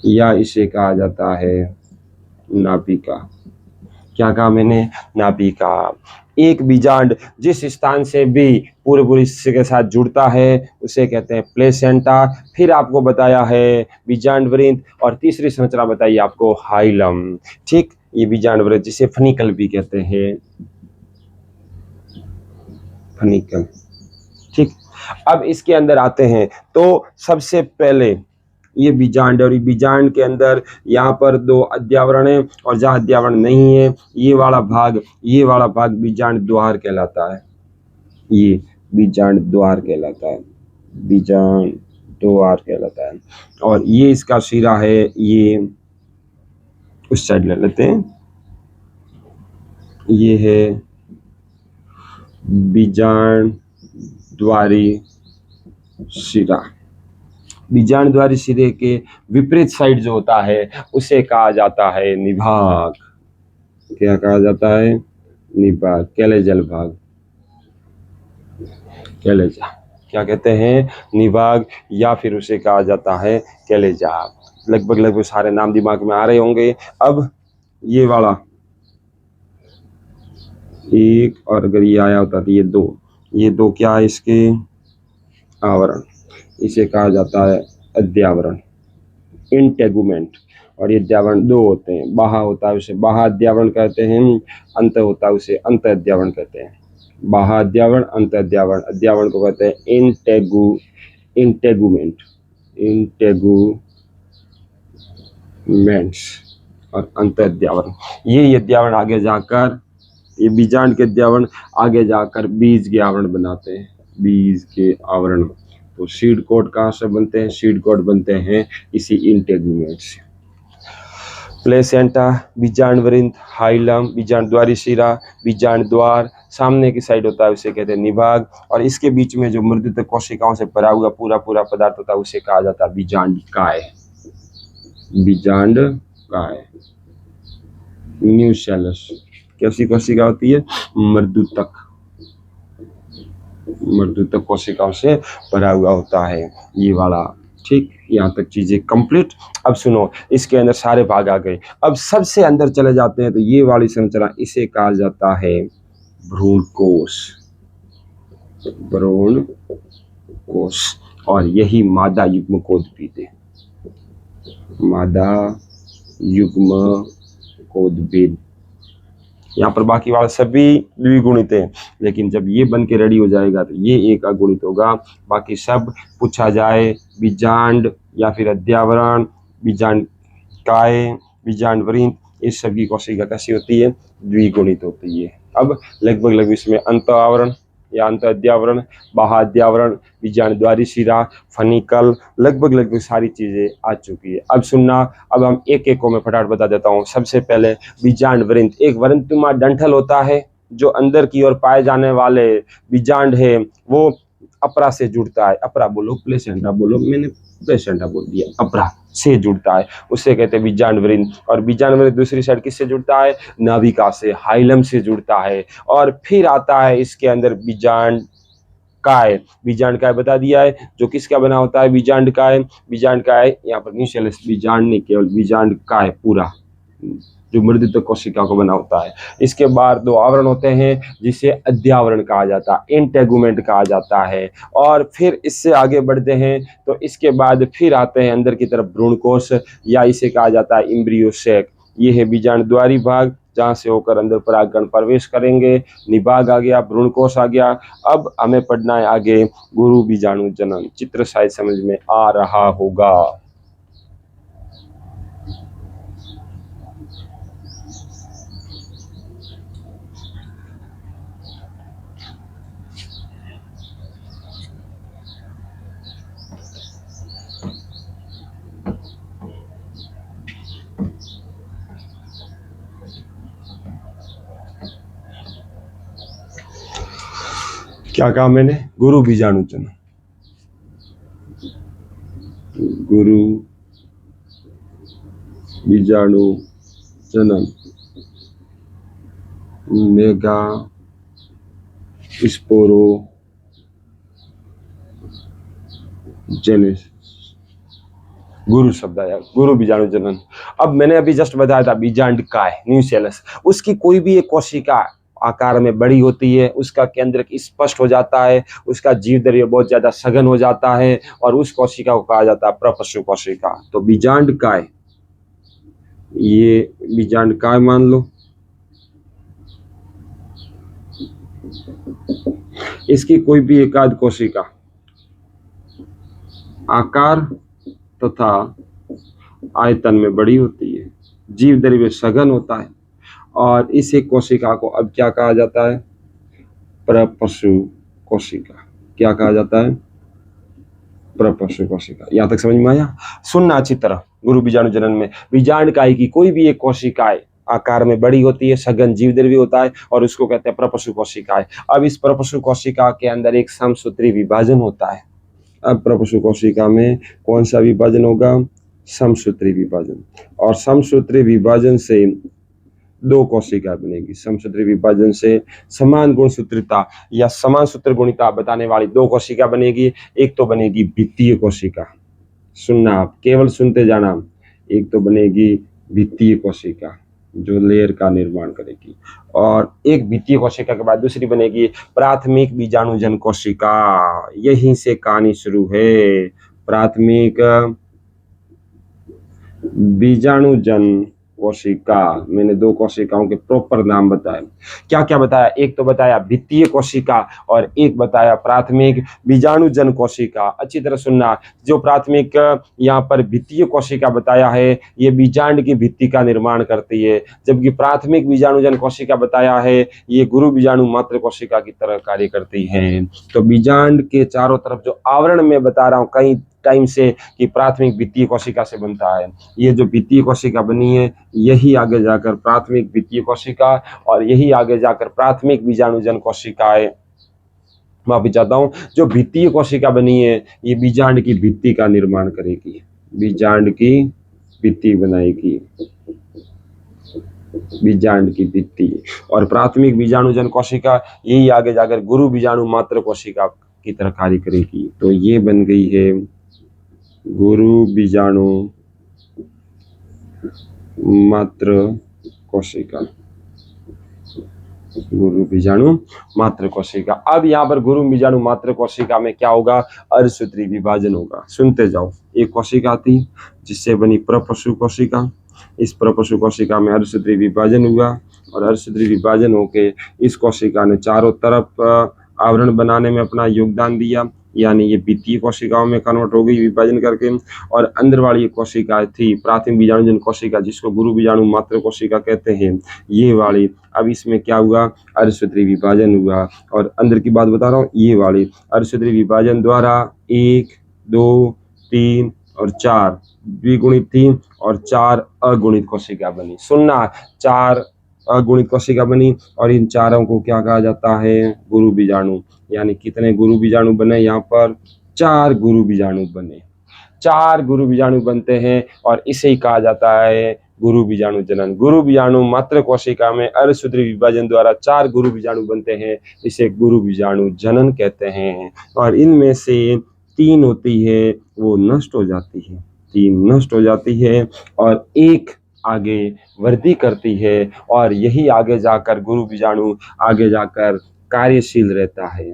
या इसे कहा जाता है नाभिका। क्या कहा मैंने? नाभिका। एक बीजांड जिस स्थान से भी पूरे हिस्से के साथ जुड़ता है उसे कहते हैं प्लेसेंटा। फिर आपको बताया है बीजांड वृंत, और तीसरी संरचना बताइए आपको हाइलम। ठीक, ये बीजांड वृंत जिसे फनिकल भी कहते हैं, फनिकल। ठीक, अब इसके अंदर आते हैं तो सबसे पहले ये बीजांड, और ये बीजांड के अंदर यहाँ पर 2 अध्यावरण है, और जहाँ अध्यावरण नहीं है ये वाला भाग बीजांड द्वार कहलाता है। ये बीजांड द्वार कहलाता है, बीजांड द्वार कहलाता है। और ये इसका शिरा है, ये उस साइड ले लेते हैं, ये है बीजांड द्वारी शिरा। बीजांड द्वारी शिरे के विपरीत साइड जो होता है उसे कहा जाता है निभाग। क्या कहा जाता है? निभाग, कैलेजल भाग, कैलेजा। क्या कहते हैं? निभाग, या फिर उसे कहा जाता है कैलेजा। लगभग सारे नाम दिमाग में आ रहे होंगे। अब ये वाला एक, और अगर ये आया होता तो ये दो क्या है इसके? आवरण। इसे कहा जाता है अध्यावरण, इंटेगुमेंट। और ये अध्यावरण दो होते हैं, बाहा होता है उसे बाहा अध्यावरण कहते हैं, अंत होता है उसे अंत अध्यावरण कहते हैं। बाहा अध्यावरण, अंत अध्यावरण। अध्यावरण को कहते हैं इंटेगुमेंट, इंटेगुमेंट्स, और अंत अध्यावरण। ये अध्यावरण आगे जाकर, ये बीजांड के अध्यावरण आगे जाकर बीज के आवरण बनाते हैं, बीज के आवरण। तो सीड कोड कहाँ से बनते हैं? सीड कोड बनते हैं इसी इंटेगुमेंट से। प्लेसेंटा, बीजांड वृंत, हाइलम, बीजांड द्वारी शिरा, बीजांड द्वार, सामने की साइड होता है उसे कहते हैं निभाग, और इसके बीच में जो मृदुत कोशिकाओं से भरा हुआ पूरा पदार्थ होता है उसे कहा जाता है बीजांडिकाय। बीजांडकाय। न्यूसेलस कैसी कोशिका होती है? मृदुतक कोशिकाओं से भरा हुआ होता है ये वाला। ठीक, यहाँ तक चीजें कंप्लीट। अब सुनो, इसके अंदर सारे भाग आ गए। अब सबसे अंदर चले जाते हैं तो ये वाली संरचना, इसे कहा जाता है भ्रूणकोश, भ्रूणकोश। और यही मादा युग्मकोद्भिद है, मादा युग्मकोद्भिद। यहाँ पर बाकी वाला सभी द्विगुणित है, लेकिन जब ये बन के रेडी हो जाएगा तो ये एक अगुणित होगा। बाकी सब पूछा जाए बीजांड या फिर अध्यावरण, बीजांड काय, बीजांड वृंत, इस सब की कोशिका कैसी होती है? द्विगुणित होती है। अब लगभग इसमें अंत आवरण या अंत अध्यावरण, बाह्य अध्यावरण, बीजांड द्वारी शिरा, फनिकल, लगभग सारी चीजें आ चुकी है। अब सुनना, अब हम एक एक को मैं फटाफट बता देता हूँ। सबसे पहले बीजांड वृंत, एक वृंतनुमा डंठल होता है जो अंदर की ओर पाए जाने वाले बीजांड है वो अपरा से जुड़ता है। अपरा बोलो, प्लेसेंटा बोलो, मैंने प्लेसेंटा बोल दिया। अपरा से जुड़ता है, उससे कहते हैं बीजांड वृंत। और बीजांड वृंत दूसरी साइड किससे जुड़ता है? नाभिका से, हाइलम से जुड़ता है। और फिर आता है इसके अंदर बीजांड काय। बीजांड काय बता दिया है, जो किसका बना होता है? बीजांड काय। बीजांड काय यहाँ पर न्यूसेलस, बीजांड नहीं, केवल बीजांड काय पूरा, जो मृदुत कोशिका को बना होता है। इसके बाद दो आवरण होते हैं जिसे अध्यावरण कहा जाता है, इंटेगुमेंट कहा जाता है। और फिर इससे आगे बढ़ते हैं तो इसके बाद फिर आते हैं अंदर की तरफ भ्रूणकोश, या इसे कहा जाता है एम्ब्रियो सेक। ये है बीजांड द्वारी भाग, जहाँ से होकर अंदर परागकण प्रवेश करेंगे। निभाग आ गया, भ्रूणकोश आ गया। अब हमें पढ़ना है आगे गुरु बीजाणु जनन। चित्र शायद समझ में आ रहा होगा। क्या कहा मैंने? गुरु बीजाणु जनन, गुरु बीजाणु जनन, मेगा स्पोरो जेनेसिस, गुरु शब्द आया, गुरु बीजाणु जनन। अब मैंने अभी जस्ट बताया था बीजांड काय, न्यूसेलस, उसकी कोई भी एक कोशिका आकार में बड़ी होती है, उसका केंद्रक स्पष्ट हो जाता है, उसका जीव दर्य बहुत ज्यादा सघन हो जाता है, और उस कोशिका को कहा जाता है प्रपशु कोशिका। तो बीजांड काय, ये बीजांड काय मान लो। इसकी कोई भी एकाध कोशिका आकार तथा आयतन में बड़ी होती है, जीव दर्य सघन होता है, और इस एक कोशिका को अब क्या कहा जाता है? प्रपशु कोशिका। क्या कहा जाता है? प्रपशु कोशिका। यहाँ तक समझ में आया? सुनना अच्छी तरह। गुरु बीजाणु जनन में बीजांड काई की कोई भी एक कोशिकाएं आकार में बड़ी होती है, सघन जीवद्रव्य होता है और उसको कहते हैं प्रपशु कोशिकाएं। अब इस प्रपशु कोशिका के अंदर एक समसूत्री विभाजन होता है। अब प्रपशु कोशिका में कौन सा विभाजन होगा? समसूत्री विभाजन। और समसूत्री विभाजन से दो कोशिका बनेगी। समसूत्री विभाजन से समान गुणसूत्रिता या समान सूत्र गुणिता बताने वाली दो कोशिका बनेगी। एक तो बनेगी भित्तीय कोशिका, सुनना आप, केवल सुनते जाना। एक तो बनेगी भित्तीय कोशिका जो लेयर का निर्माण करेगी, और एक भित्तीय कोशिका के बाद दूसरी बनेगी प्राथमिक बीजाणुजन कोशिका। यहीं से कहानी शुरू है। प्राथमिक बीजाणुजन कोशिका। मैंने दो कोशिकाओं के प्रॉपर नाम बताए। क्या क्या बताया? एक तो बताया भित्तीय कोशिका और एक बताया प्राथमिक बीजाणुजन कोशिका। अच्छी तरह सुनना। जो प्राथमिक यहाँ पर भित्तीय कोशिका बताया है, ये बीजांड की भित्ति का निर्माण करती है, जबकि प्राथमिक बीजाणुजन कोशिका बताया है, ये गुरु बीजाणु मात्र कोशिका की तरह कार्य करती है। तो बीजांड के चारों तरफ जो आवरण में बता रहा हूँ कई टाइम से कि प्राथमिक भित्तीय कोशिका से बनता है, ये जो भित्तीय कोशिका बनी है यही आगे जाकर प्राथमिक भित्तीय कोशिका और यही आगे जाकर प्राथमिक बीजाणुजन कोशिकाएं, माफी चाहता हूं, जो भित्तीय कोशिका बनी है ये बीजांड की भित्ति का निर्माण करेगी, बीजांड की भित्ति बनाएगी, बीजांड की भित्ति। और प्राथमिक बीजाणुजन कोशिका यही आगे जाकर गुरु बीजाणु मात्र कोशिका की तरह कार्य करेगी। तो ये बन गई है गुरु बीजाणु मात्र कोशिका, गुरु बीजाणु मात्र कोशिका। अब यहाँ पर गुरु बीजाणु मात्र कोशिका में क्या होगा? अर्धसूत्री विभाजन होगा। सुनते जाओ। एक कोशिका थी जिससे बनी प्रपशु कोशिका। इस प्रपशु कोशिका में अर्धसूत्री विभाजन हुआ और अर्धसूत्री विभाजन होके इस कोशिका ने चारों तरफ आवरण बनाने में अपना योगदान दिया, यानी ये भित्तीय कोशिकाओं में कन्वर्ट हो गई विभाजन करके। और अंदर वाली कोशिका थी प्राथमिक बीजाणुजन कोशिका, जिसको गुरु बीजाणु मात्र कोशिका कहते हैं, ये वाली। अब इसमें क्या हुआ? अर्धसूत्री विभाजन हुआ। और अंदर की बात बता रहा हूँ, ये वाली अर्धसूत्री विभाजन द्वारा 1, 2, 3 और 4 द्विगुणित थी और 4 अगुणित कोशिका बनी। सुनना, 4 अगुणित कोशिका बनी और इन चारों को क्या कहा जाता है? गुरु बीजाणु। यानी कितने गुरु बीजाणु बने? यहाँ पर 4 गुरु बीजाणु बने। 4 गुरु बीजाणु बनते हैं और इसे ही कहा जाता है गुरु बीजाणु जनन। गुरु बीजाणु मात्र कोशिका में अर्धसूत्री विभाजन द्वारा 4 गुरु बीजाणु बनते हैं, इसे गुरु बीजाणु जनन कहते हैं। और इनमें से 3 होती है वो नष्ट हो जाती है, 3 नष्ट हो जाती है और एक आगे वृद्धि करती है। और यही आगे जाकर गुरु बीजाणु आगे जाकर कार्यशील रहता है,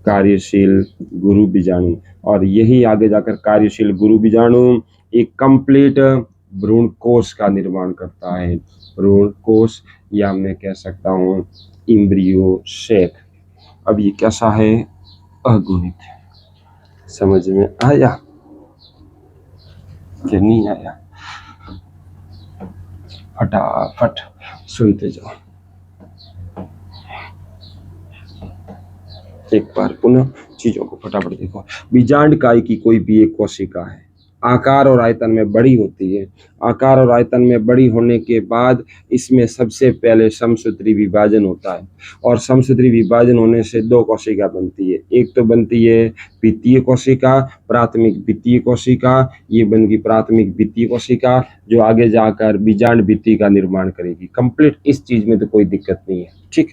कार्यशील गुरु बीजाणु। और यही आगे जाकर कार्यशील गुरु बीजाणु एक कंप्लीट भ्रूण कोश का निर्माण करता है। भ्रूण कोश या मैं कह सकता हूँ इम्ब्रियो शेप। अब ये कैसा है? अगुणित। समझ में आया कि नहीं आया? फटाफट सुनते जाओ। एक बार पुनः चीजों को फटाफट देखो। बीजांड काई की कोई भी एक कोशिका है, आकार और आयतन में बड़ी होती है। आकार और आयतन में बड़ी होने के बाद इसमें सबसे पहले समसूत्री विभाजन होता है और समसूत्री विभाजन होने से 2 कोशिका बनती है। एक तो बनती है भित्तीय कोशिका, प्राथमिक भित्तीय कोशिका। ये बन गई प्राथमिक भित्तीय कोशिका जो आगे जाकर बीजांड भित्ति का निर्माण करेगी। कंप्लीट इस चीज में तो कोई दिक्कत नहीं है, ठीक।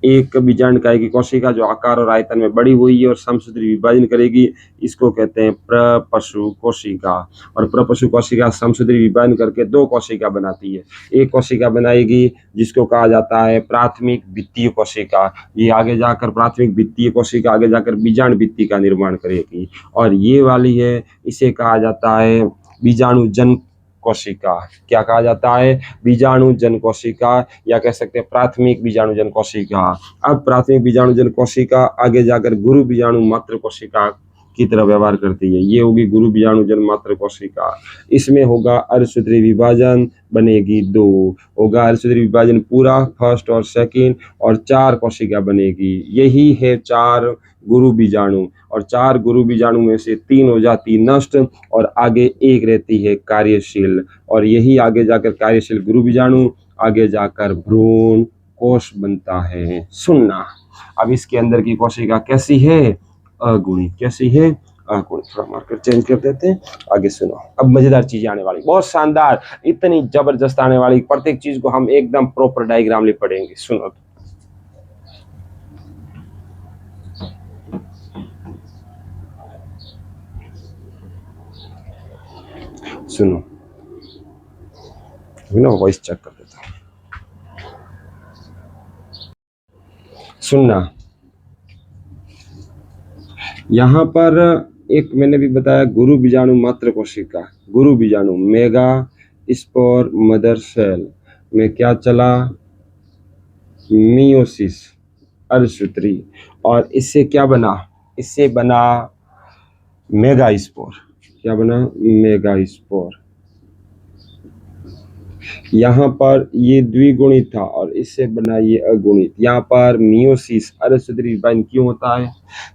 एक बीजांड काई की कोशिका जो आकार और आयतन में बड़ी हुई है और समसूत्री विभाजन करेगी, इसको कहते हैं प्रपशु कोशिका। और प्रपशु कोशिका समसूत्री विभाजन करके 2 कोशिका बनाती है। एक कोशिका बनाएगी जिसको कहा जाता है प्राथमिक भित्तीय कोशिका। ये आगे जाकर प्राथमिक भित्तीय कोशिका आगे जाकर बीजांड भित्ति का निर्माण करेगी। और ये वाली है, इसे कहा जाता है बीजाणुजन कोशिका। क्या कहा जाता है? बीजाणुजन कोशिका, या कह सकते हैं प्राथमिक बीजाणुजन कोशिका। अब प्राथमिक बीजाणुजन कोशिका आगे जाकर गुरु बीजाणु मात्र कोशिका की तरह व्यवहार करती है। ये होगी गुरु बीजाणुजन मात्र कोशिका। इसमें होगा अर्धसूत्री विभाजन, बनेगी 2 होगा अर्धसूत्री विभाजन पूरा, फर्स्ट और सेकंड, और 4 कोशिका बनेगी। यही है 4 गुरु बीजाणु, और 4 गुरु बीजाणु में से 3 हो जाती नष्ट और आगे एक रहती है कार्यशील, और यही आगे जाकर कार्यशील गुरु बीजाणु आगे जाकर भ्रूण कोश बनता है। सुनना, अब इसके अंदर की कोशिका कैसी है? अगुणित। कैसी है? अगुणित। थोड़ा मार्कर चेंज कर देते हैं, आगे सुनो। अब मजेदार चीजें आने वाली, बहुत शानदार, इतनी जबरदस्त आने वाली, प्रत्येक चीज को हम एकदम प्रॉपर डायग्राम ले पढ़ेंगे। सुनो, सुनो, वॉइस चेक कर देता हूं। सुनना, यहाँ पर एक मैंने भी बताया गुरु बीजाणु मात्र कोशिका, गुरु बीजाणु मेगा स्पोर मदर सेल में क्या चला? मियोसिस, अर्धसूत्री, और इससे क्या बना? इससे बना मेगा स्पोर। क्या बना? Mega spore. यहाँ पर ये द्विगुणित था और इससे बना ये अगुणित। यहाँ पर मियोसिस अर्धसूत्री विभाजन क्यों होता है?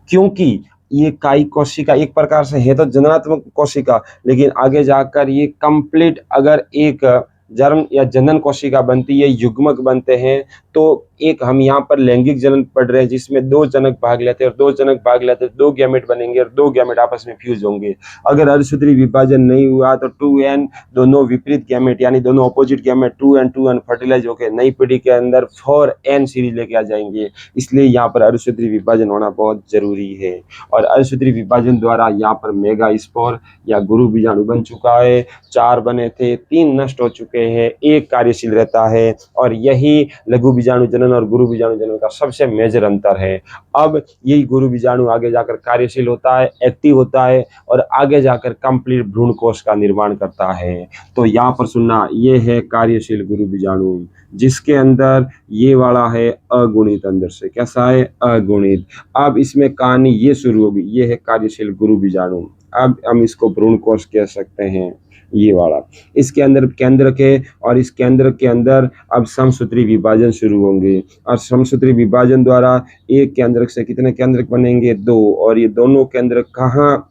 क्योंकि ये काई कोशिका एक प्रकार से है तो जननात्मक कोशिका, लेकिन आगे जाकर ये कंप्लीट अगर एक जर्म या जनन कोशिका बनती है, युग्मक बनते हैं, तो एक हम यहाँ पर लैंगिक जनन पढ़ रहे हैं जिसमें 2 जनक भाग लेते हैं और 2 जनक भाग लेते हैं, 2 गैमेट बनेंगे और 2 गैमेट आपस में फ्यूज होंगे। अगर अर्धसूत्री विभाजन नहीं हुआ तो 2n दोनों विपरीत गैमेट यानी दोनों अपोजिट गैमेट 2n फर्टिलाइज होकर नई पीढ़ी के अंदर 4n सीरीज लेके आ जाएंगे। इसलिए यहाँ पर अर्धसूत्री विभाजन होना बहुत जरूरी है, और अर्धसूत्री विभाजन द्वारा यहाँ पर मेगा स्पोर या गुरु बीजाणु बन चुका है। 4 बने थे, 3 नष्ट हो चुके हैं, 1 कार्यशील रहता है, और यही लघु बीजाणु जनन और गुरु बीजाणु जनन का सबसे मेजर अंतर है। अब यही गुरु बीजाणु आगे जाकर कार्यशील होता है, एक्टिव होता है, और आगे जाकर कंप्लीट भ्रूण कोश का निर्माण करता है। तो यहाँ पर सुनना, ये है कार्यशील गुरु बीजाणु, जिसके अंदर ये वाला है अगुणित, अंदर से कैसा है? अगुणित। अब इसमें कहानी ये शुरू होगी, ये है कार्यशील गुरु बीजाणु। अब हम इसको भ्रूण कोश कह सकते हैं, ये वाला। इसके अंदर केंद्रक है और इस केंद्रक के अंदर अब समसूत्री विभाजन शुरू होंगे, और समसूत्री विभाजन द्वारा एक केंद्रक से कितने केंद्रक बनेंगे? 2, और ये दोनों केंद्रक कहाँ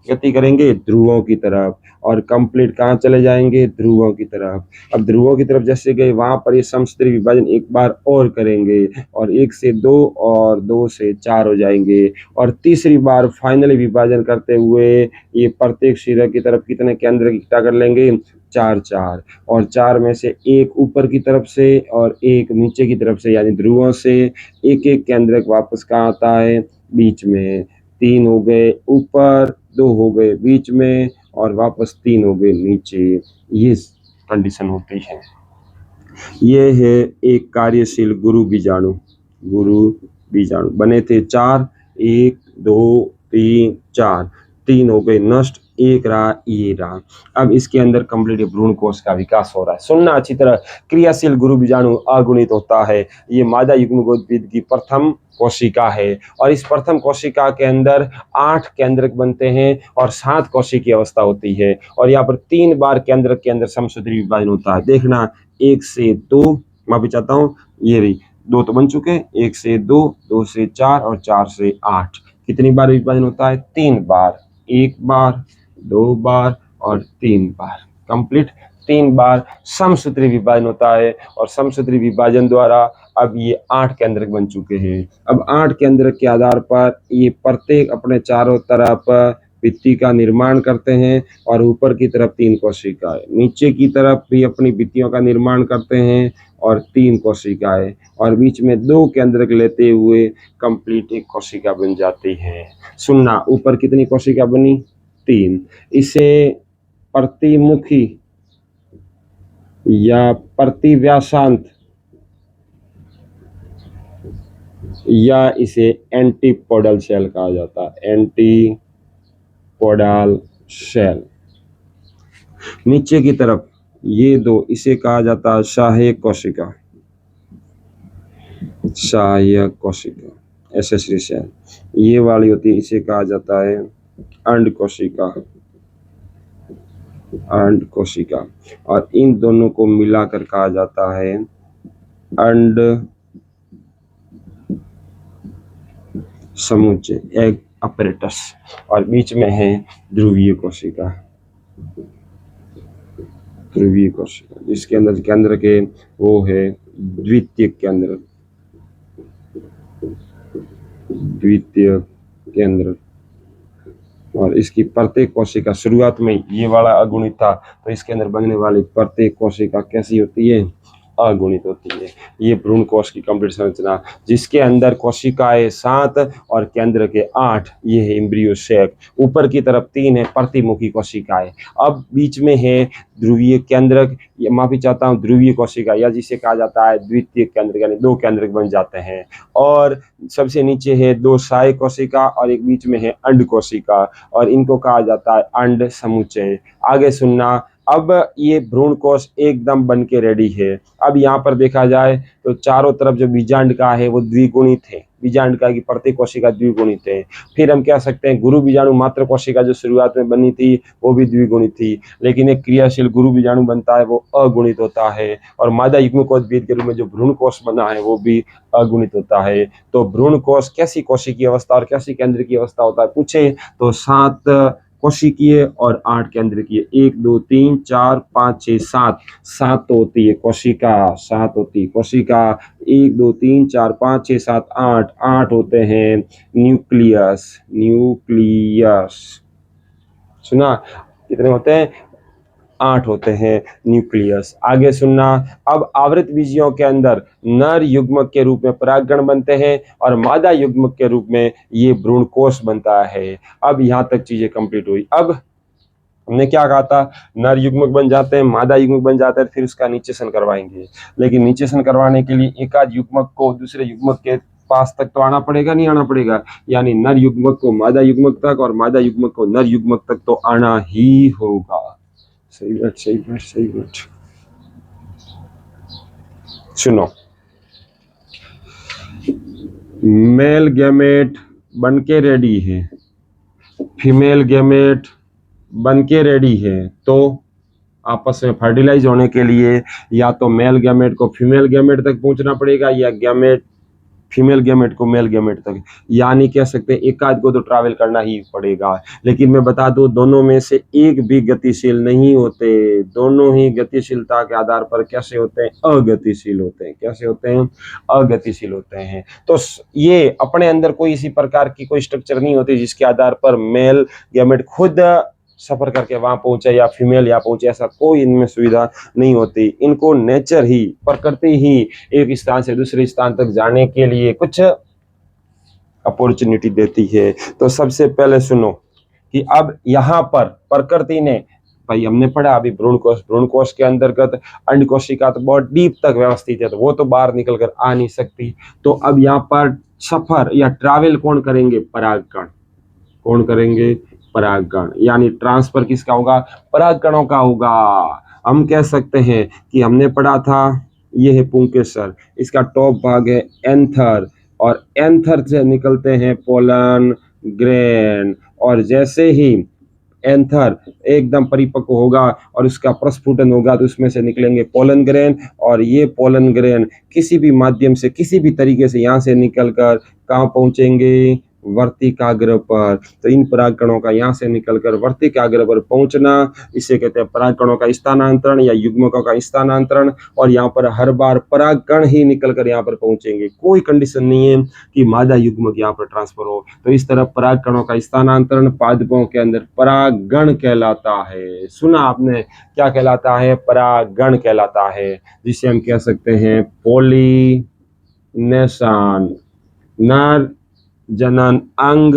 गति करेंगे? ध्रुवों की तरफ, और कंप्लीट कहाँ चले जाएंगे? ध्रुवों की तरफ। अब ध्रुवों की तरफ जैसे गए वहां पर ये समसूत्री विभाजन एक बार और करेंगे, और 1 से 2 और 2 से 4 हो जाएंगे, और तीसरी बार फाइनली विभाजन करते हुए ये प्रत्येक शिरा की तरफ कितने केंद्र इकट्ठा कर लेंगे? 4, और 4 में से एक ऊपर की तरफ से और एक नीचे की तरफ से, यानी ध्रुवों से एक एक केंद्रक वापस कहाँ आता है? बीच में। 3 हो गए ऊपर, 2 हो गए बीच में, और वापस 3 हो गए नीचे। ये कंडीशन होती है। ये है एक कार्यशील गुरु बीजाणु। गुरु बीजाणु बने थे 4, 1 2 3 4, 3 हो गए नष्ट, 1 रहा, ये रहा। अब इसके अंदर कंप्लीट भ्रूण कोश का विकास हो रहा है। सुनना अच्छी तरह, क्रियाशील गुरु बीजाणु अगुणित होता है। ये मादा युग्मकोद्भिद की प्रथम कोशिका है, और इस प्रथम कोशिका के अंदर 8 केंद्रक बनते हैं और 7 कोशिकीय अवस्था होती है, और यहाँ पर 3 बार केंद्रक के अंदर समसूत्री विभाजन होता है। देखना, 1 से 2, माफी चाहता हूँ, ये रही 2 तो बन चुके, 1 से 2, 2 से 4 और 4 से 8। कितनी बार विभाजन होता है? 3 बार, 1 बार, 2 बार और 3 बार, कंप्लीट 3 बार समसूत्री विभाजन होता है, और समसूत्री विभाजन द्वारा अब ये 8 केंद्रक बन चुके हैं। अब 8 केंद्रक के आधार पर ये प्रत्येक अपने चारों तरफ भित्ति का निर्माण करते हैं, और ऊपर की तरफ 3 कोशिकाएं, नीचे की तरफ भी अपनी भित्तियों का निर्माण करते हैं और 3 कोशिकाएं, और बीच में 2 केंद्रक लेते हुए कंप्लीट एक कोशिका बन जाती है। सुनना, ऊपर कितनी कोशिका बनी? 3। इसे प्रतिमुखी या प्रतिव्यासांत या इसे एंटीपोडल सेल कहा जाता है। Antipodal cell. नीचे की तरफ ये 2, इसे कहा जाता है सहायक कोशिका। सहायक कोशिका, एसेसरी सेल। ये वाली होती है, इसे कहा जाता है अंड कोशिका। अंड कोशिका, और इन दोनों को मिलाकर कहा जाता है अंड समुच्चय, एग अपरेटस, और बीच में है ध्रुवीय कोशिका, ध्रुवीय कोशिका जिसके अंदर केंद्र के वो है द्वितीय केंद्र, द्वितीय केंद्र। और इसकी प्रत्येक कोशिका शुरुआत में ये वाला अगुणित था, तो इसके अंदर बनने वाली प्रत्येक कोशिका कैसी होती है? अगुणित होती है। ये भ्रूण कोश की कंप्लीट संरचना, जिसके अंदर कोशिकाएं 7 और केंद्र के 8, ये है एम्ब्रियो सेक। ऊपर की तरफ 3 है प्रतिमुखी कोशिकाएं। अब बीच में है ध्रुवीय केंद्रक, माफी चाहता हूँ, ध्रुवीय कोशिका, या जिसे कहा जाता है द्वितीय केंद्र, यानी 2 केंद्रक बन जाते हैं। और सबसे नीचे है 2 सहायक कोशिका और एक बीच में है अंड कोशिका, और इनको कहा जाता है अंड समुच्चय। आगे सुनना, अब ये भ्रूण कोश एकदम बन के रेडी है। अब यहाँ पर देखा जाए तो चारों तरफ जो बीजांड है वो द्विगुणित है, बीजांड की प्रत्येक कोशिका द्विगुणित है। फिर हम कह सकते हैं गुरु बीजाणु मात्र कोशिका जो शुरुआत में बनी थी वो भी द्विगुणित थी, लेकिन एक क्रियाशील गुरु बीजाणु बनता है वो अगुणित होता है। और मादा युग्मकोद्भिद के रूप में जो भ्रूण कोश बना है वो भी अगुणित होता है। तो भ्रूण कोश कैसी कोशिकीय अवस्था और कैसी केंद्र की अवस्था होता है पूछे तो 7 कोशिकीय और 8 केंद्र की, 1 2 3 4 5 6 7, 7 होती है कोशिका, 7 होती है कोशिका, 1 2 3 4 5 6 7 8, 8 होते हैं न्यूक्लियस, न्यूक्लियस, सुना कितने होते हैं? 8 होते हैं न्यूक्लियस। आगे सुनना, अब आवृत बीजियों के अंदर नर युग्मक के रूप में परागकण बनते हैं और मादा युग्मक के रूप में ये भ्रूण कोश बनता है। अब यहाँ तक चीजें कंप्लीट हुई। अब हमने क्या कहा था? नर युग्मक बन जाते हैं, मादा युग्मक बन जाता है, फिर उसका निषेचन करवाएंगे। लेकिन निषेचन करवाने के लिए एक आध युग्मक को दूसरे युग्मक के पास तक तो आना पड़ेगा, नहीं आना पड़ेगा? यानी नर युग्मक को मादा युग्मक तक और मादा युग्मक को नर युग्मक तक तो आना ही होगा। सही बात, सही बात, सही बात। सुनो, मेल गैमेट बनके रेडी है, फीमेल गैमेट बनके रेडी है, तो आपस में फर्टिलाइज होने के लिए या तो मेल गैमेट को फीमेल गैमेट तक पहुंचना पड़ेगा या गैमेट फीमेल गैमेट को मेल गैमेट तक, यानी कह सकते हैं एक आध को तो ट्रैवल करना ही पड़ेगा। लेकिन मैं बता दूं दोनों में से एक भी गतिशील नहीं होते, दोनों ही गतिशीलता के आधार पर कैसे होते हैं? अगतिशील होते हैं। कैसे होते हैं? अगतिशील होते हैं। तो ये अपने अंदर कोई इसी प्रकार की कोई स्ट्रक्चर नहीं होती जिसके आधार पर मेल गैमेट खुद सफर करके वहां पहुंचे या फीमेल यहाँ पहुंचे, ऐसा कोई इनमें सुविधा नहीं होती। इनको नेचर ही, प्रकृति ही एक स्थान से दूसरे स्थान तक जाने के लिए कुछ अपॉर्चुनिटी देती है। तो सबसे पहले सुनो कि अब यहाँ पर प्रकृति ने, भाई हमने पढ़ा अभी भ्रूण कोश के अंतर्गत अंड कोशिका तो बहुत डीप तक व्यवस्थित है, तो वो तो बाहर निकल कर आ नहीं सकती। तो अब यहाँ पर सफर या ट्रैवल कौन करेंगे? परागकण। कौन करेंगे? परागकण। यानी ट्रांसफर किसका होगा? परागकणों का होगा। हम कह सकते हैं कि हमने पढ़ा था ये है पुंकेसर, इसका टॉप भाग है एंथर, और एंथर से निकलते हैं पोलन ग्रेन, और जैसे ही एंथर एकदम परिपक्व होगा और उसका प्रस्फुटन होगा तो उसमें से निकलेंगे पोलन ग्रेन, और ये पोलन ग्रेन किसी भी माध्यम से किसी भी तरीके से यहाँ से निकलकर कहाँ पहुंचेंगे? वर्तिकाग्र पर। तो इन परागकणों का यहाँ से निकलकर वर्तिकाग्र पर पहुंचना, इसे कहते हैं परागकणों का स्थानांतरण या युग्मकों का स्थानांतरण। और यहाँ पर हर बार परागकण ही निकलकर यहाँ पर पहुंचेंगे, कोई कंडीशन नहीं है कि मादा युग्मक यहाँ पर ट्रांसफर हो। तो इस तरह परागकणों का स्थानांतरण पादपों के अंदर परागण कहलाता है। सुना आपने? क्या कहलाता है? परागण कहलाता है, जिसे हम कह सकते हैं पॉलिनेशन। नर जनन अंग,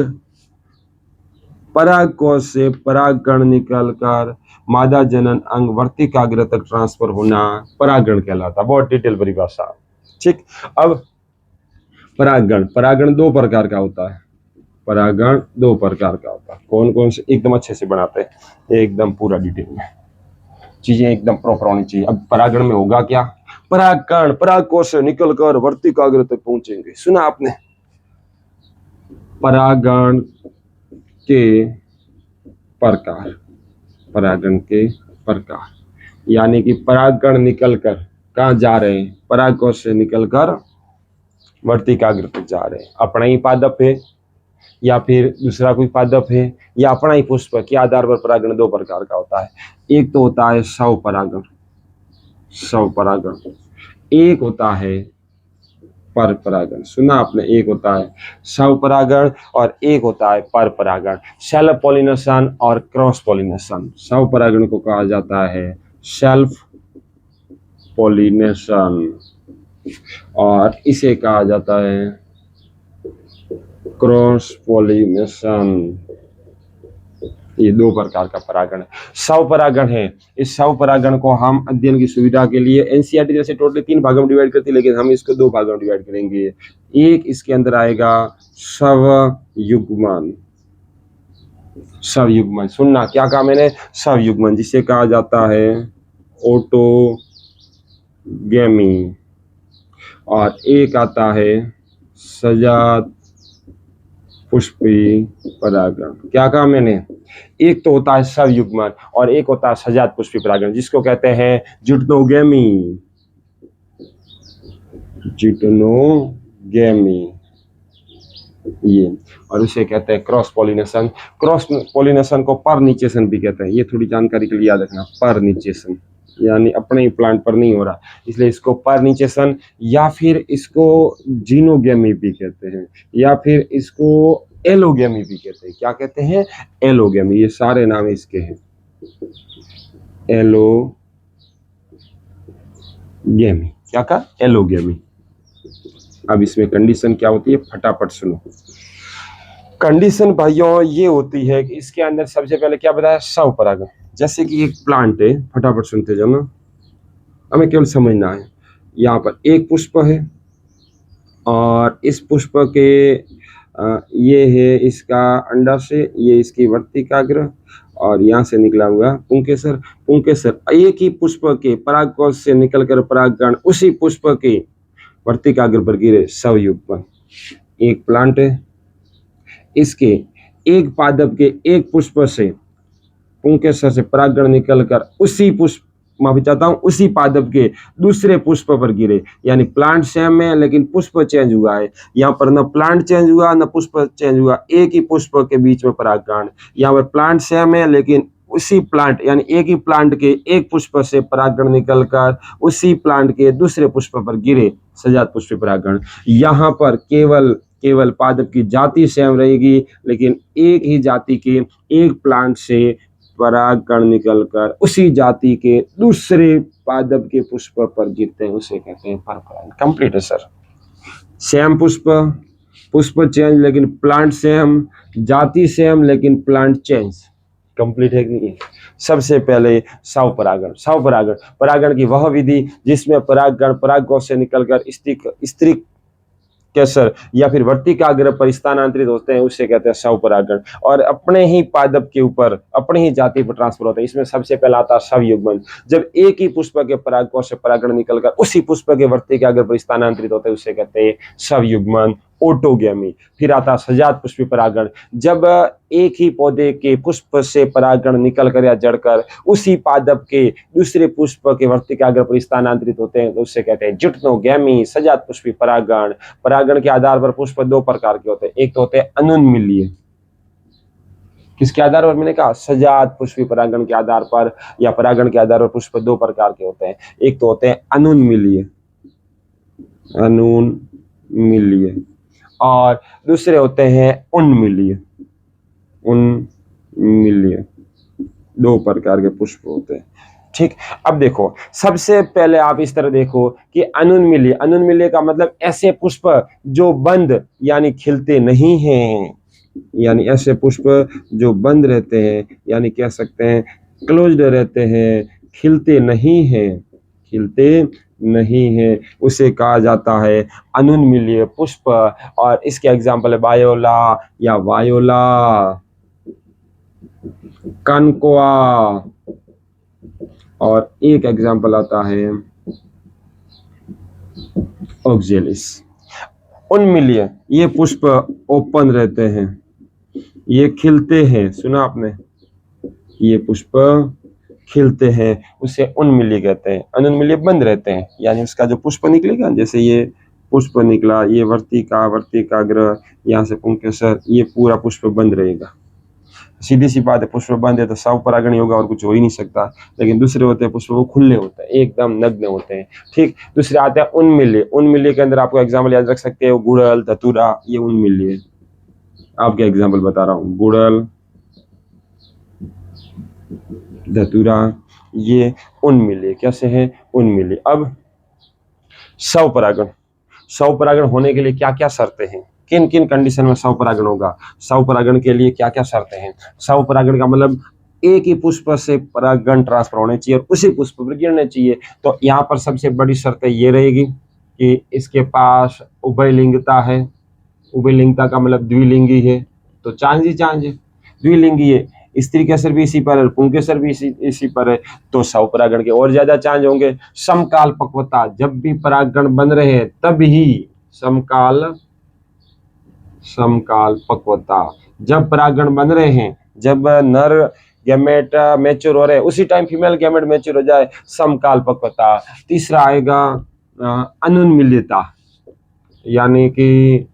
परागकोश से परागकण निकलकर मादा जनन अंग वर्तिकाग्र तक ट्रांसफर होना परागण कहलाता। बहुत डिटेल परिभाषा, ठीक। अब परागण 2 प्रकार का होता है। परागण 2 प्रकार का होता है। कौन कौन से? एकदम अच्छे से बनाते हैं, एकदम पूरा डिटेल में, चीजें एकदम प्रॉपर होनी चाहिए। अब परागण में होगा क्या? परागकण परागकोश से निकलकर वर्तिकाग्र तक पहुंचेंगे। सुना आपने? परागण के प्रकार, परागण के प्रकार, यानी कि परागकण निकलकर कहाँ जा रहे हैं? परागकोश से निकलकर वर्तिकाग्र तक जा रहे हैं। अपना ही पादप है, या फिर दूसरा कोई पादप है या अपना ही पुष्प के आधार पर परागण दो प्रकार का होता है। एक तो होता है स्वपरागण, स्वपरागण, एक होता है पर परागण। सुना आपने, एक होता है स्वपरागण और एक होता है पर परागण। सेल्फ पॉलिनेशन और क्रॉस पॉलिनेशन। स्वपरागण को कहा जाता है सेल्फ पॉलिनेशन और इसे कहा जाता है क्रॉस पॉलिनेशन। ये दो प्रकार का परागण है। स्वपरागण है, इस स्वपरागण को हम अध्ययन की सुविधा के लिए एनसीईआरटी जैसे टोटल 3 भागों में डिवाइड करती है, लेकिन हम इसको 2 भागों में डिवाइड करेंगे। एक इसके अंदर आएगा स्वयुग्मन। स्वयुग्मन सुनना, क्या कहा मैंने, स्वयुग्मन, जिसे कहा जाता है ऑटोगैमी। और एक आता है सजात पुष्पी परागण। क्या कहा मैंने, एक तो होता है स्वयुग्मन और एक होता है सजात पुष्पी परागण, जिसको कहते हैं जिटनोगैमी। जिटनोगैमी ये, और उसे कहते हैं क्रॉस पॉलिनेशन। क्रॉस पॉलिनेशन को परनिचेशन भी कहते हैं। ये थोड़ी जानकारी के लिए याद रखना, परनिचेशन यानी अपने ही प्लांट पर नहीं हो रहा, इसलिए इसको परनिचेशन या फिर इसको जीनोगैमी भी कहते हैं या फिर इसको एलोगैमी भी कहते हैं। क्या कहते हैं, एलोगैमी। ये सारे नाम इसके हैं, एलोगैमी। क्या कहा, एलोगैमी। अब इसमें कंडीशन क्या होती है, फटाफट सुनो। कंडीशन भाइयों ये होती है कि इसके अंदर सबसे पहले क्या बताया, स्वपरागण। जैसे कि एक प्लांट है, फटाफट सुनते जाओ ना, हमें केवल समझना है। यहाँ पर एक पुष्प है और इस पुष्प के ये है इसका अंडाशय, ये इसकी वर्तिकाग्र और यहाँ से निकला हुआ पुंकेसर। पुंकेसर एक ही पुष्प के परागकोश से निकलकर परागकण उसी पुष्प के वर्तिकाग्र पर गिरे, स्वयुग्मन। एक प्लांट है, इसके एक पादप के एक पुष्प से पुंकेसर से परागकण निकलकर उसी पुष्प, माफी चाहता हूं, उसी पादप के दूसरे पुष्प पर गिरे। यानी प्लांट सेम है लेकिन पुष्प चेंज हुआ है। यहाँ पर न प्लांट चेंज हुआ न पुष्प चेंज हुआ, एक ही पुष्प के बीच में परागकण। यहाँ पर प्लांट सेम है लेकिन उसी प्लांट यानी एक ही प्लांट के एक पुष्प से परागकण निकलकर उसी प्लांट के दूसरे पुष्प पर गिरे, सजात पुष्पी परागकण। यहाँ पर केवल पादप की जाति सेम रहेगी लेकिन एक ही जाति के एक प्लांट से परागकण निकलकर उसी जाति के दूसरे पादप के पुष्प पर गिरते हैं, उसे कहते हैं परपरागण। कंप्लीट है सर। सेम पुष्प चेंज लेकिन प्लांट सेम, जाति सेम लेकिन प्लांट चेंज। कंप्लीट है कि नहीं। सबसे पहले स्वपरागण। स्वपरागण परागण की वह विधि जिसमें परागकण परागकोश से निकलकर स्त्री केसर या फिर वर्तिकाग्र पर स्थानांतरित होते हैं, उसे कहते हैं स्वपरागण। और अपने ही पादप के ऊपर अपनी ही जाति पर ट्रांसफर होते हैं। इसमें सबसे पहला आता है स्वयुग्मन, जब एक ही पुष्प के परागकोश से परागण निकलकर उसी पुष्प के वर्तिकाग्र पर स्थानांतरित होते हैं, उसे कहते हैं स्वयुग्मन, ऑटोगैमी। फिर आता सजात पुष्पी परागण, जब एक ही पौधे के पुष्प से परागण निकलकर या जड़कर उसी पादप के दूसरे पुष्प के वर्तिकाग्र पर स्थानांतरित होते हैं, तो उससे कहते हैं जिटनोगैमी, सजात पुष्पी परागण। परागण के आधार पर पुष्प दो प्रकार के होते हैं, एक तो होते हैं अनुन्मीलिय। किसके आधार पर, मैंने कहा सजात पुष्पी परागण के आधार पर या परागण के आधार पर पुष्प दो प्रकार के होते हैं। एक तो होते हैं अनुन्मीलिय, अनुन्मीलिय, और दूसरे होते हैं उन्मीलिय, उन्मीलिय। दो प्रकार के पुष्प होते हैं। ठीक, अब देखो सबसे पहले आप इस तरह देखो कि अनुन्मीलिय, अनुन्मीलिय का मतलब ऐसे पुष्प जो बंद यानी खिलते नहीं हैं, यानी ऐसे पुष्प जो बंद रहते हैं, यानी कह सकते हैं क्लोज्ड रहते हैं, खिलते नहीं हैं, खिलते नहीं है, उसे कहा जाता है अनुन्मीलिय पुष्प। और इसके एग्जाम्पल है वायोला या वायोला, कनकोआ, और एक एग्जाम्पल आता है ऑक्जेलिस। उन्मीलिय ये पुष्प ओपन रहते हैं, ये खिलते हैं, सुना आपने, ये पुष्प खिलते हैं, उसे उन्मीलिय कहते हैं। अनुन्मीलिय बंद रहते हैं, यानी उसका जो पुष्प निकलेगा, जैसे ये पुष्प निकला, ये वर्तिकाग्र, यहाँ से पुंकेसर, ये पूरा पुष्प बंद रहेगा। सीधी सी बात है, पुष्प बंद है तो सव परागण ही होगा और कुछ हो ही नहीं सकता। लेकिन दूसरे होते हैं पुष्प वो खुले होते हैं, एकदम नग्न होते हैं। ठीक, दूसरे आते हैं उन्मिल्य। उन्मिल्य के अंदर आपको एग्जाम्पल याद रख सकते हो, गुड़हल, धतूरा, ये उन्मिल्य है। आपके एग्जाम्पल बता रहा हूँ, गुड़हल, धतूरा, ये उन्मिल्य। कैसे है? उन्मिल्य। अब स्वपरागण, स्वपरागण होने के लिए क्या क्या शर्तें हैं, किन किन कंडीशन में स्वपरागण होगा, स्वपरागण के लिए क्या क्या शर्तें हैं। स्वपरागण का मतलब एक ही पुष्प से परागण ट्रांसफर होने चाहिए और उसी पुष्प पर गिरने चाहिए। तो यहाँ पर सबसे बड़ी शर्त ये रहेगी कि इसके पास उभयलिंगता है। उभयलिंगता का मतलब द्विलिंगी है, तो चांद ही चांद है। द्विलिंगी है, स्त्री के सर भी इसी पर है, पुंकेसर भी इसी पर है, तो स्वपरागण के और ज्यादा चांस होंगे। समकाल पक्वता, जब भी परागण बन रहे हैं तब ही समकाल पक्वता, जब परागण बन रहे हैं, जब नर गैमेट मैच्योर हो रहे हैं उसी टाइम फीमेल गैमेट मैच्योर हो जाए, समकाल पक्वता। तीसरा आएगा अनुन्मिल्यता, यानी कि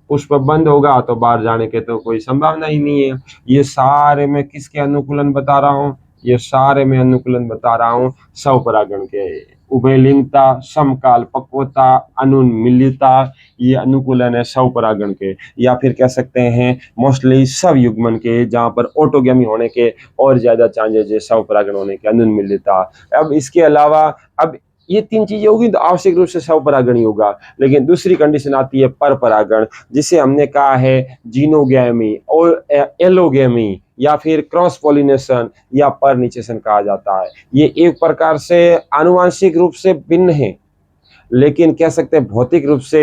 पुष्प बंद होगा तो बाहर जाने के तो कोई संभावना ही नहीं है। ये सारे मैं किसके अनुकूलन बता रहा हूँ? ये सारे मैं अनुकूलन बता रहा हूँ स्वपरागण के। उभयलिंगता, समकाल पक्वता, अनुन्मिल्यता, ये अनुकूलन है स्वपरागण के। या फिर कह सकते हैं मोस्टली स्वयुग्मन के, जहाँ पर ऑटोगैमी होने के और ज्यादा चांसेस है स्वपरागण होने के, अनुन्मिल्यता। अब इसके अलावा अब ये तीन चीजें होगी तो आवश्यक रूप से स्वपरागण ही होगा। लेकिन दूसरी कंडीशन आती है परपरागण, जिसे हमने कहा है जीनोगैमी और एलोगैमी या फिर क्रॉस पॉलिनेशन या परनिचेशन कहा जाता है। ये एक प्रकार से आनुवंशिक रूप से भिन्न है, लेकिन कह सकते हैं भौतिक रूप से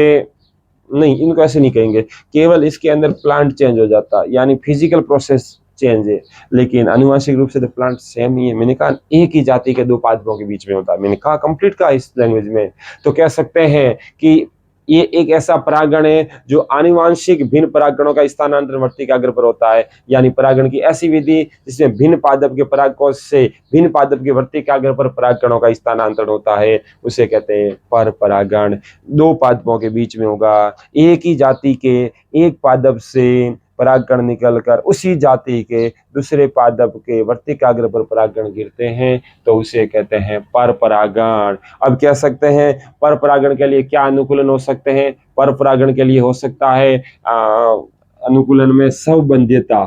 नहीं, इनको ऐसे नहीं कहेंगे, केवल इसके अंदर प्लांट चेंज हो जाता है, यानी फिजिकल प्रोसेस चेंज है, लेकिन आनुवंशिक रूप से तो प्लांट सेम ही है। मैंने कहा एक ही जाति के दो पादपों के बीच में होता है, मैंने कहा कंप्लीट कहा इस लैंग्वेज में। तो कह सकते हैं कि ये एक ऐसा परागण है जो आनुवंशिक भिन्न परागणों का स्थानांतरण वर्तिकाग्र पर होता है, यानी परागण की ऐसी विधि जिसमें भिन्न पादप के परागकोश से भिन्न पादप के वर्तिकाग्र पर परागणों का स्थानांतरण होता है, उसे कहते हैं पर परागण। दो पादपों के बीच में होगा, एक ही जाति के एक पादप से परागकण निकलकर उसी जाति के दूसरे पादप के वर्तिकाग्र पर परागकण गिरते हैं, तो उसे कहते हैं पर परागण। अब कह सकते हैं पर परागण के लिए क्या अनुकूलन हो सकते हैं? पर परागण के लिए हो सकता है अनुकूलन में स्वबंध्यता,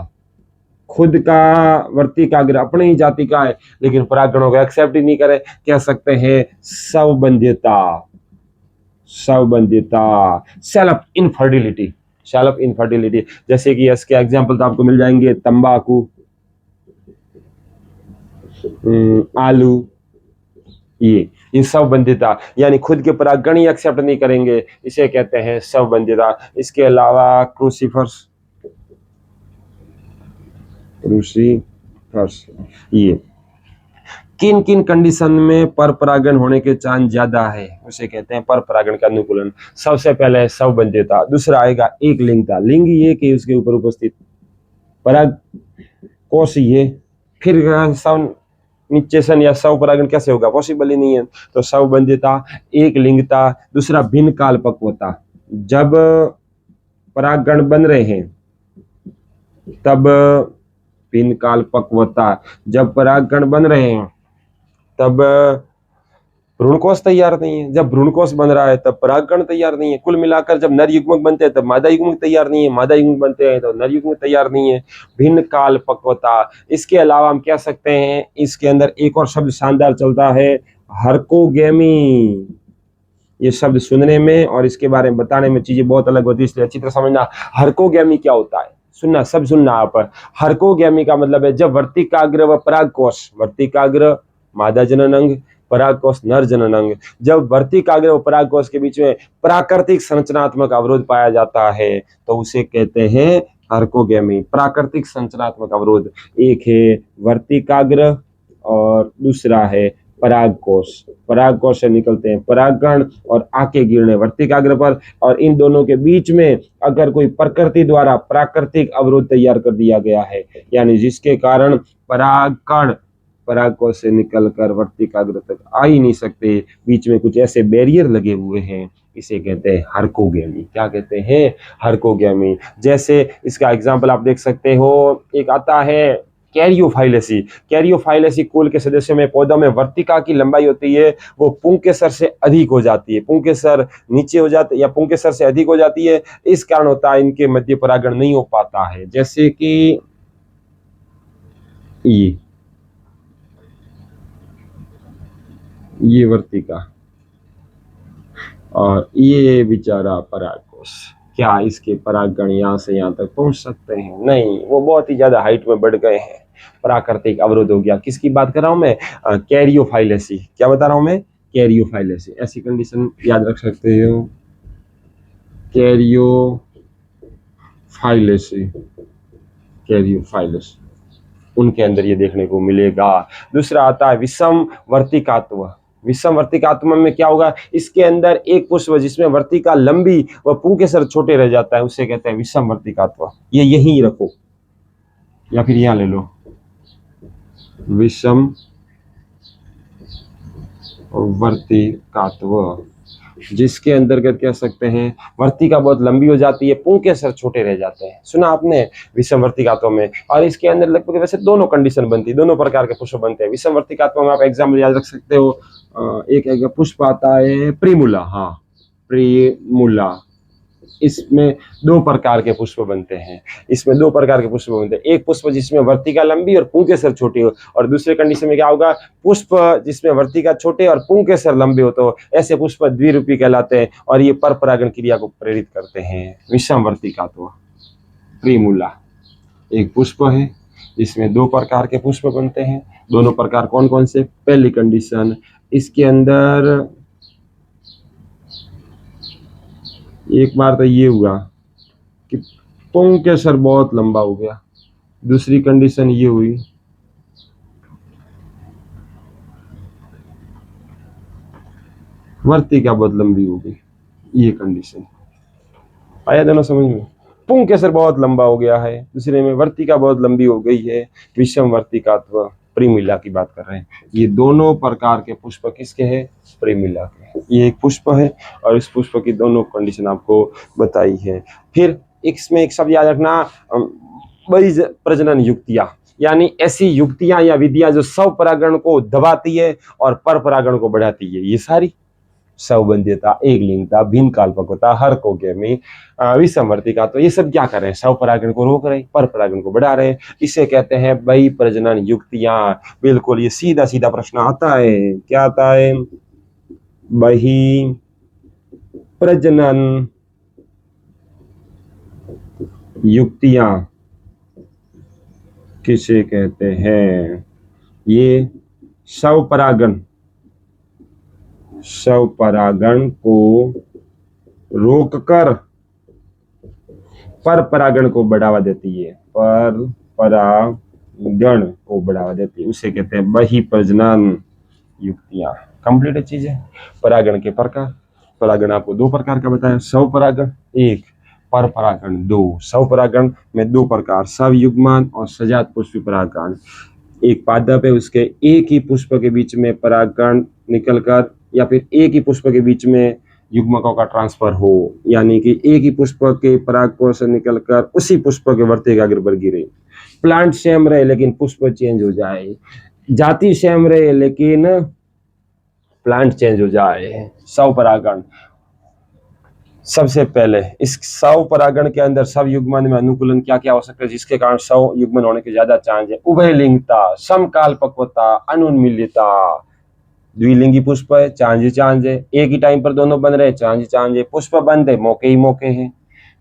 खुद का वर्तिकाग्र अपने ही जाति का है लेकिन परागणों को एक्सेप्ट ही नहीं करे, कह सकते हैं स्वबंध्यता। सेल्फ इनफर्टिलिटी, सेल्फ इनफर्टिलिटी, जैसे कि इसके एग्जांपल तो आपको मिल जाएंगे तंबाकू, आलू, ये स्वबंध्यता, यानी खुद के परागण ही एक्सेप्ट नहीं करेंगे, इसे कहते हैं स्वबंध्यता। इसके अलावा क्रूसीफर्स, ये किन किन कंडीशन में पर परागण होने के चांस ज्यादा है, उसे कहते हैं पर परागण का अनुकूलन। सबसे पहले है स्वबंध्यता, दूसरा आएगा एक लिंगता, लिंग ये कि उसके ऊपर उपस्थित पराग कोश ये, फिर स्वनिश्चेषण या स्वपरागण कैसे होगा, पॉसिबल ही नहीं है। तो स्वबंध्यता, एक लिंगता, दूसरा भिन्न काल पक्वता, जब परागण बन रहे हैं तब भिन्न काल पक्वता, जब परागकण बन रहे हैं तब भ्रूणकोश तैयार नहीं है, जब भ्रूणकोश बन रहा है तब परागकण तैयार नहीं है। कुल मिलाकर जब नर युग्मक बनते हैं तब मादा युग्मक तैयार नहीं है, मादा युग्मक बनते हैं तो नर युग्मक तैयार नहीं है। भिन्न काल पक्वता। इसके अलावा हम कह सकते हैं इसके अंदर एक और शब्द शानदार चलता है, हर्कोगेमी। ये शब्द सुनने में और इसके बारे में बताने में चीजें बहुत अलग होती है, इसलिए अच्छी तरह समझना हर्कोगेमी क्या होता है। सुनना, सब सुनना आप। हर्कोगेमी का मतलब है जब वर्तिकाग्र व परागकोश, वर्तिकाग्र मादा जनन अंग, परागकोश नर जनन अंग, जब वर्तिकाग्र व परागकोश के बीच में प्राकृतिक संरचनात्मक अवरोध पाया जाता है तो उसे कहते हैं हर्कोगेमी। प्राकृतिक संरचनात्मक अवरोध, एक है वर्तिकाग्र और दूसरा है परागकोश। परागकोश से निकलते हैं परागकण और आके गिरने वर्तिकाग्र पर, और इन दोनों के बीच में अगर कोई प्रकृति द्वारा प्राकृतिक अवरोध तैयार कर दिया गया है, यानी जिसके कारण परागकण परागकोश से निकलकर वर्तिकाग्र तक आ ही नहीं सकते, बीच में कुछ ऐसे बैरियर लगे हुए हैं, इसे कहते हैं हर्कोगेमी। क्या कहते हैं? हर्कोगेमी। जैसे इसका एग्जाम्पल आप देख सकते हो, एक आता है कैरियोफाइलेसी। कैरियोफाइलेसी कुल के सदस्यों में पौधों में वर्तिका की लंबाई होती है वो पुंकेसर से अधिक हो जाती है, पुंकेसर नीचे हो जाते या पुंकेसर से अधिक हो जाती है। इस कारण होता है इनके मध्य परागण नहीं हो पाता है। जैसे कि ये वर्तिका और ये बेचारा परागकोश, क्या इसके परागण यहाँ से यहाँ तक पहुंच सकते हैं? नहीं, वो बहुत ही ज्यादा हाइट में बढ़ गए हैं, प्राकृतिक अवरोध हो गया। किसकी बात कर रहा हूं मैं? कैरियोफाइलेसी। क्या बता रहा हूं मैं? कैरियोफाइलेसी। ऐसी कंडीशन याद रख सकते हो, कैरियोफाइलेसी। कैरियोफाइलेसी उनके अंदर ये देखने को मिलेगा। दूसरा आता है विषम वर्तिकात्व। विषम वर्तिकात्व में क्या होगा? इसके अंदर एक पुष्प जिसमें वर्तिका लंबी व पुंकेसर छोटे रह जाता है, उसे कहते हैं विषम वर्तिकात्व। ये यहीं रखो या फिर यहां ले लो, विषम वर्तिकात्व, जिसके अंतर्गत कह सकते हैं वर्तिका बहुत लंबी हो जाती है, पुंकेसर छोटे रह जाते हैं। सुना आपने विषम वर्तिकात्व में? और इसके अंदर लगभग वैसे दोनों कंडीशन बनती है, दोनों प्रकार के पुष्प बनते हैं विषम वर्तिकात्व में। आप एग्जाम्पल याद रख सकते हो, एक पुष्प आता है प्रिमुला। हाँ, प्रिमुला। इसमें दो प्रकार के पुष्प बनते हैं, इसमें दो प्रकार के पुष्प बनते हैं। एक पुष्प जिसमें वर्तिका लंबी और पुंकेसर छोटी हो, और दूसरे कंडीशन में क्या होगा? पुष्प जिसमें वर्तिका छोटे और पुंकेसर लंबे हो, तो ऐसे पुष्प द्विरूपी कहलाते हैं और ये पर परागण क्रिया को प्रेरित करते हैं। विषम वर्तिकात्व, प्रिमुला एक पुष्प है जिसमें दो प्रकार के पुष्प बनते हैं। दोनों प्रकार कौन कौन से? पहली कंडीशन, इसके अंदर एक बार तो ये हुआ कि पुंकेसर बहुत लंबा हो गया। दूसरी कंडीशन ये हुई वर्तिका बहुत लंबी हो गई। ये कंडीशन आया दोनों समझ में? पुंकेसर बहुत लंबा हो गया है, दूसरे में वर्तिका बहुत लंबी हो गई है। विषम वर्तिकात्व, प्रिमिला की बात कर रहे हैं। ये दोनों प्रकार के पुष्प किसके हैं? प्रिमिला के। ये एक पुष्प है और इस पुष्प की दोनों कंडीशन आपको बताई है। फिर इसमें एक शब्द याद रखना, बीज प्रजनन युक्तियां, यानी ऐसी युक्तियां या विधियां जो स्वपरागण को दबाती है और पर परागण को बढ़ाती है। ये सारी सवबंध्यता, एक लिंगता, भिन्न काल्पकता, हर्कोगेमी, विषम वर्तिका, तो ये सब क्या कर रहे हैं? स्वपरागण को रोक रहे हैं, पर परागण को बढ़ा रहे हैं। इसे कहते हैं बही प्रजनन युक्तियां। बिल्कुल, ये सीधा सीधा प्रश्न आता है। क्या आता है? बही प्रजनन युक्तियां किसे कहते हैं? ये स्वपरागण को रोककर पर परागण को बढ़ावा देती है, पर परागण को बढ़ावा देती है, उसे कहते हैं बही प्रजनन युक्तियां। कंप्लीट चीज है। परागण के प्रकार, परागण आपको दो प्रकार का बताया, स्वपरागण एक, पर परागण दो। स्वपरागण में दो प्रकार, सवयुग्मन और सजात पुष्पी परागण। एक पादप है, उसके एक ही पुष्प के बीच में परागण निकलकर या फिर एक ही पुष्प के बीच में युग्मकों का ट्रांसफर हो, यानी कि एक ही पुष्प के परागकोश से निकलकर उसी पुष्प के वर्तिकाग्र पर गिरे। प्लांट सेम रहे लेकिन पुष्प चेंज हो जाए, जाति सेम रहे लेकिन प्लांट चेंज हो जाए। स्वपरागण सबसे पहले, इस स्वपरागण के अंदर सब युग्मन में अनुकूलन क्या क्या हो सकता है जिसके कारण स्व युग्मन होने के ज्यादा चांस है? उभयलिंगता, समकालपक्वता, अनुन्मिलिता। द्विलिंगी पुष्प है, चांज है, एक ही टाइम पर दोनों बन रहे, चांज है। पुष्प बंद है, मौके ही मौके हैं।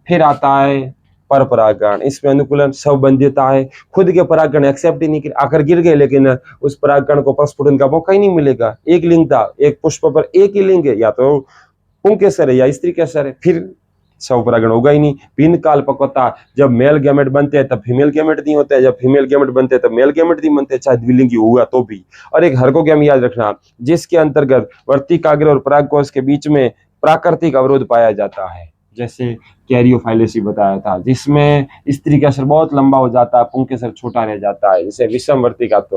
फिर आता है पर परागण, इसमें अनुकूलन, स्वबंध्यता है, खुद के परागण एक्सेप्ट ही नहीं कर, आकर गिर गए लेकिन उस परागण को प्रस्फुटन का मौका ही नहीं मिलेगा। एक लिंगता, एक पुष्प पर एक ही लिंग है, या तो पुंकेसर है या स्त्री केसर है, फिर स्वपरागण होगा ही नहीं। भिन्न कालपक्वता, जब मेल गैमेट बनते हैं तब फीमेल गैमेट नहीं होता है, जब फीमेल गैमेट बनते हैं तब मेल गैमेट नहीं बनते, चाहे द्विलिंगी हुआ तो भी। और एक हर्कोगेमी याद रखना, जिसके अंतर्गत वर्तिकाग्र और परागकोश के बीच में प्राकृतिक अवरोध पाया जाता है, जैसे कैरियोफाइलेसी बताया था, जिसमें स्त्री केसर बहुत लंबा हो जाता है, पुंकेसर छोटा रह जाता है। जैसे विषम वर्तिकात्व,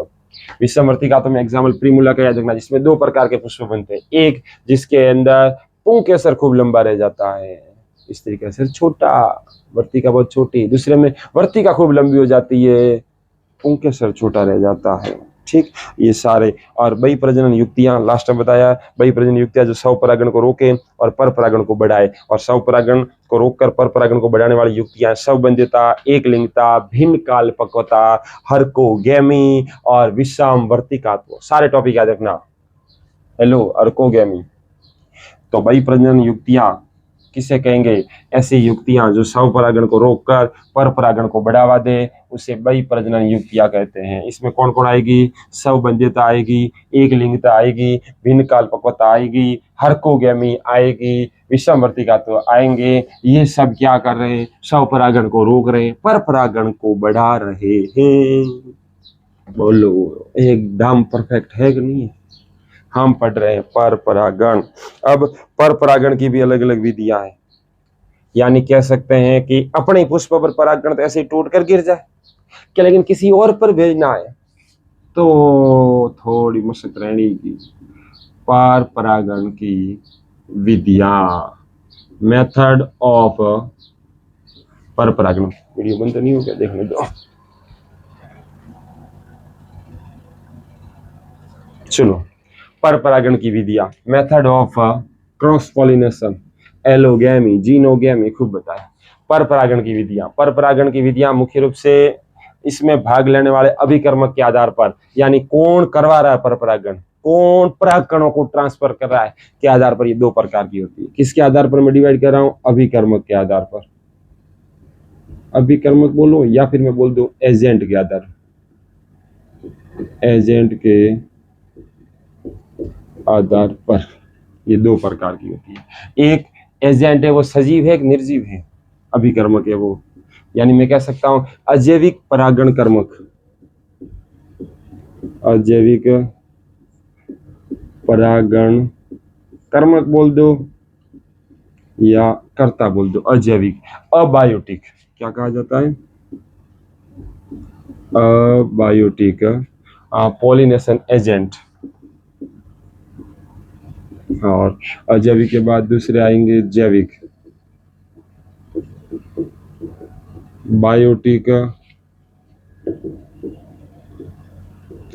विषम वर्तिकात्व में एग्जाम्पल प्रिमुला का याद रखना, जिसमें दो प्रकार के पुष्प बनते हैं। एक जिसके अंदर पुंकेसर खूब लंबा रह जाता है, स्त्री का सिर छोटा, वर्तिका बहुत छोटी, दूसरे में वर्तिका खूब लंबी हो जाती है, पुंकेसर छोटा रह जाता है। ठीक, ये सारे और बई प्रजनन युक्तियां लास्ट में बताया, बई प्रजनन युक्तियां जो स्वपरागण को रोके और पर परागण को बढ़ाए, और स्वपरागण को रोककर पर परागण को बढ़ाने वाली युक्तियां स्वबंध्यता, एक लिंगता, भिन्न काल पक्वता, हरकोगैमी और विषामवर्तिकात्व, सारे टॉपिक याद रखना। हेलो, अर्कोगैमी। तो बई प्रजनन युक्तियां किसे कहेंगे? ऐसी युक्तियां जो स्वपरागण को रोककर पर परागण को बढ़ावा दे, उसे बई प्रजनन युक्तियां कहते हैं। इसमें कौन कौन आएगी? स्वबंध्यता आएगी, एक लिंगता आएगी, भिन्न काल पक्वता आएगी, हरकोगैमी आएगी, विषमवर्तिकात्व आएंगे। ये सब क्या कर रहे हैं? स्वपरागण को रोक रहे हैं, पर परागण को बढ़ा रहे हैं। बोलो, एकदम परफेक्ट है कि नहीं? हम पढ़ रहे हैं पर परागण। अब पर परागण की भी अलग अलग विधियां हैं, यानी कह सकते हैं कि अपने पुष्प पर परागण तो ऐसे ही टूट कर गिर जाए क्या, लेकिन किसी और पर भेजना है तो थोड़ी मशक्कत रहनी की। पर परागण की विधियां, मेथड ऑफ पर परागण। वीडियो बंद तो नहीं हो गया? देखने दो। चलो, पर परागण की विधियां, method of cross pollination, allogamy, xenogamy, खूब बताया। पर परागण की विधियां, पर परागण की विधियां मुख्य रूप से इसमें भाग लेने वाले अभिकर्मक के आधार पर, यानी कौन करवा रहा है पर परागण, कौन परागकणों को ट्रांसफर कर रहा है के आधार पर ये दो प्रकार की होती है। किसके आधार पर मैं डिवाइड कर रहा हूं? अभिकर्मक के आधार पर। अभिकर्मक बोलो या फिर मैं बोल दूं एजेंट के आधार, एजेंट के आधार पर ये दो प्रकार की होती है। एक एजेंट है वो सजीव है, एक निर्जीव है। अभिकर्मक है वो, यानी मैं कह सकता हूं अजैविक परागण कर्मक, अजैविक परागण कर्मक बोल दो या कर्ता बोल दो, अजैविक। अबायोटिक क्या कहा जाता है? Abiotic pollination agent. और अजैविक के बाद दूसरे आएंगे जैविक, बायोटिक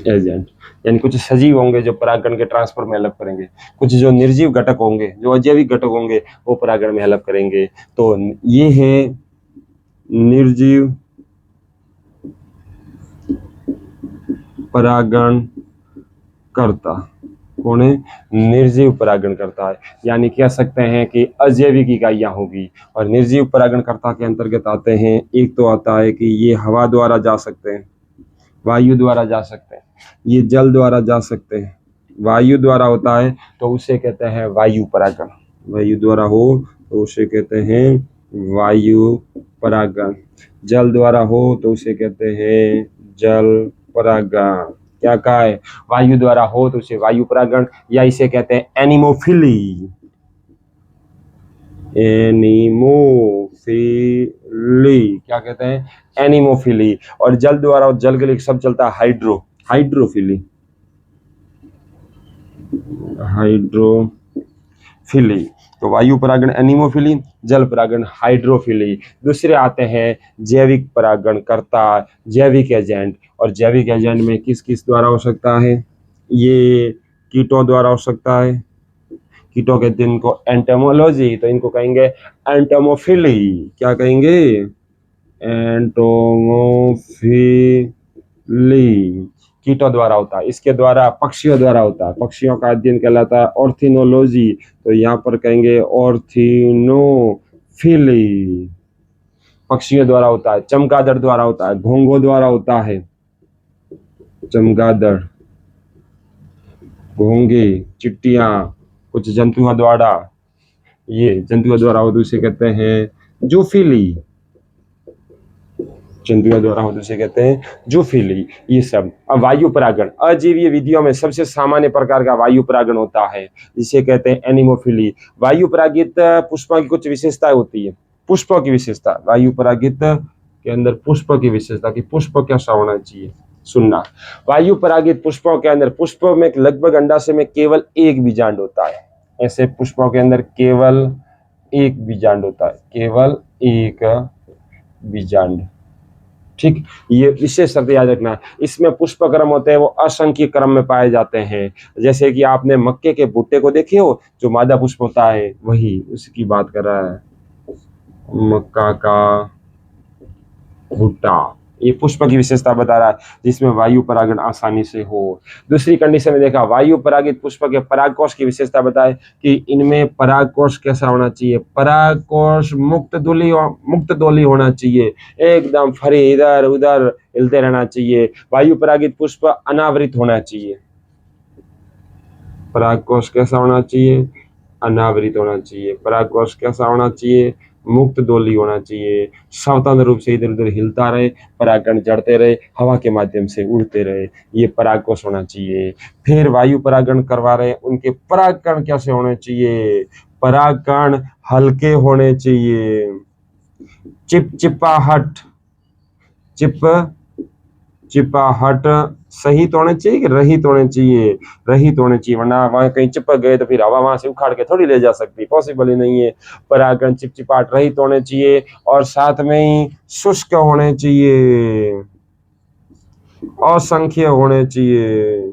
एजेंट। यानी कुछ सजीव होंगे जो परागण के ट्रांसफर में हेल्प करेंगे, कुछ जो निर्जीव घटक होंगे, जो अजैविक घटक होंगे, वो परागण में हेल्प करेंगे। तो ये है निर्जीव परागण करता। कौन है? निर्जीव परागण करता है, यानी कह सकते हैं कि अजैविक इकाइयां होगी। और निर्जीव परागणकर्ता के अंतर्गत आते हैं, एक तो आता है कि ये हवा द्वारा जा सकते हैं, वायु द्वारा जा सकते हैं, ये जल द्वारा जा सकते हैं। वायु द्वारा होता है तो उसे कहते हैं वायु परागण, वायु द्वारा हो तो उसे कहते हैं वायु परागण, जल द्वारा हो तो उसे कहते हैं जल परागण। क्या कहा है? वायु द्वारा हो तो उसे वायु परागण, या इसे कहते हैं एनिमोफिली, एनिमोफिली। क्या कहते हैं? एनिमोफिली। और जल द्वारा, जल के लिए सब चलता है हाइड्रो, हाइड्रोफिली, हाइड्रोफिली। तो वायु परागण एनिमोफिली, जल परागण हाइड्रोफिली। दूसरे आते हैं जैविक परागण करता, जैविक एजेंट। और जैविक एजेंट में किस किस द्वारा हो सकता है? ये कीटों द्वारा हो सकता है। कीटों कहते हैं इनको एंटोमोलॉजी, तो इनको कहेंगे एंटोमोफिली। क्या कहेंगे? एंटोमोफिली। कीटों द्वारा होता है। इसके द्वारा पक्षियों द्वारा होता है, पक्षियों का अध्ययन कहलाता है ऑर्थिनोलॉजी, तो यहाँ पर कहेंगे ऑर्थिनोफिली। पक्षियों द्वारा होता है, चमगादड़ द्वारा होता है, घोंघों द्वारा होता है, चमगादड़, घोंघे, चिट्टियां, कुछ जंतुओं द्वारा, ये जंतुओं द्वारा हो तो उसे कहते हैं जूफिली, जंतुओं द्वारा हो तो उसे कहते हैं जूफिली। ये सब। अब वायु परागण, अजीवीय विधियों में सबसे सामान्य प्रकार का वायु परागण होता है, जिसे कहते हैं एनिमोफिली। वायु परागित पुष्पों की कुछ विशेषताएं होती है। पुष्पों की विशेषता, वायु परागित के अंदर पुष्प की विशेषता, कि पुष्प कैसा होना चाहिए, सुनना। वायु परागित पुष्पों के अंदर, पुष्प में लगभग अंडाशय में केवल एक बीजांड होता है, ऐसे पुष्पों के अंदर केवल एक बीजांड होता है, केवल एक बीजांड। ठीक, ये विशेष शब्द याद रखना। इसमें पुष्प क्रम होते हैं वो असंख्य क्रम में पाए जाते हैं। जैसे कि आपने मक्के के भुट्टे को देखे हो, जो मादा पुष्प होता है वही उसकी बात कर रहा है, मक्का का भुट्टा। ये पुष्प की विशेषता बता रहा है जिसमें वायु परागण आसानी से हो। दूसरी कंडीशन में देखा वायु परागित पुष्प के परागकोश की विशेषता बताए कि इनमें परागकोश कैसा होना चाहिए, परागकोश मुक्त दोली होना चाहिए, एकदम फरे इधर उधर हिलते रहना चाहिए। वायु परागित पुष्प अनावृत होना चाहिए। परागकोश कैसा होना चाहिए, अनावृत होना चाहिए। परागकोश कैसा होना चाहिए, मुक्त दोली होना चाहिए। स्वतंत्र रूप से इधर उधर हिलता रहे, परागकण जड़ते रहे, हवा के माध्यम से उड़ते रहे, ये परागकोश होना चाहिए। फिर वायु परागण करवा रहे उनके परागकण कैसे होने चाहिए, परागकण हल्के होने चाहिए, चिपचिपाहट चिपचिपाहट सहित होने चाहिए कि रहित होने चाहिए, रहित होने चाहिए, वरना वहां कहीं चिपक गए तो फिर हवा वहां से उखाड़ के थोड़ी ले जा सकती, पॉसिबल ही नहीं है। परागकण चिपचिपाहट रहित होने चाहिए और साथ में ही शुष्क होने चाहिए, असंख्य होने चाहिए,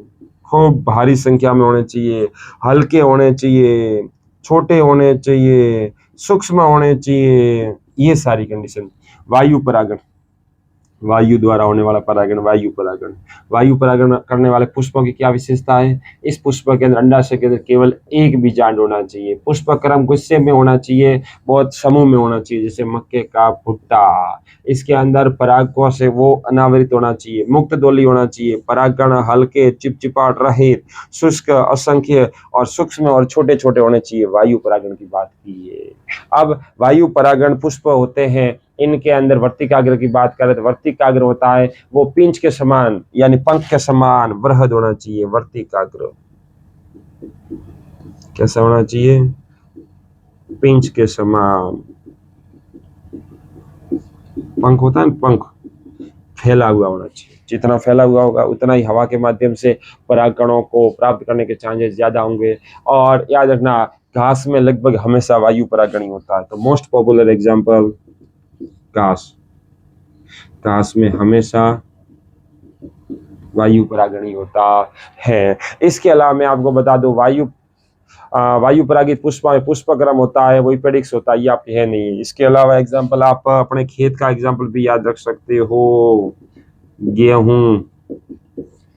खूब भारी संख्या में होने चाहिए, हल्के होने चाहिए, छोटे होने चाहिए, सूक्ष्म होने चाहिए। ये सारी कंडीशन। वायु परागण, वायु द्वारा होने वाला परागण, वायु परागण। वायु परागण करने वाले पुष्पों की क्या विशेषता है, इस पुष्प के अंदर अंडाशय के अंदर केवल एक बीजांड होना चाहिए। पुष्प क्रम गुच्छे में होना चाहिए, बहुत समूह में होना चाहिए, जैसे मक्के का भुट्टा। इसके अंदर परागकोश है वो अनावृत होना चाहिए, मुक्त दोली होना चाहिए, परागकण हल्के चिपचिपाहट रहित, शुष्क, असंख्य और सूक्ष्म और छोटे छोटे होने चाहिए। वायु परागण की बात की है। अब वायु परागण पुष्प होते हैं, इनके अंदर वर्तिकाग्र की बात करें तो वर्तिकाग्र होता है वो पिंच के समान यानी पंख के समान वृहद होना चाहिए। वर्तिकाग्र कैसा होना चाहिए, पिंच के समान। पंख होता है ना, पंख फैला हुआ होना चाहिए, जितना फैला हुआ होगा उतना ही हवा के माध्यम से परागकणों को प्राप्त करने के चांसेस ज्यादा होंगे। और याद रखना घास में लगभग हमेशा वायु परागण ही होता है। तो मोस्ट पॉपुलर एग्जांपल घास, घास में हमेशा वायु परागण ही होता है। इसके अलावा मैं आपको बता दूं वायु परागित पुष्प में पुष्पक्रम होता है, वही पेडिक्स होता है, ये आपके है नहीं। इसके अलावा एग्जांपल आप अपने खेत का एग्जांपल भी याद रख सकते हो, गेहूं,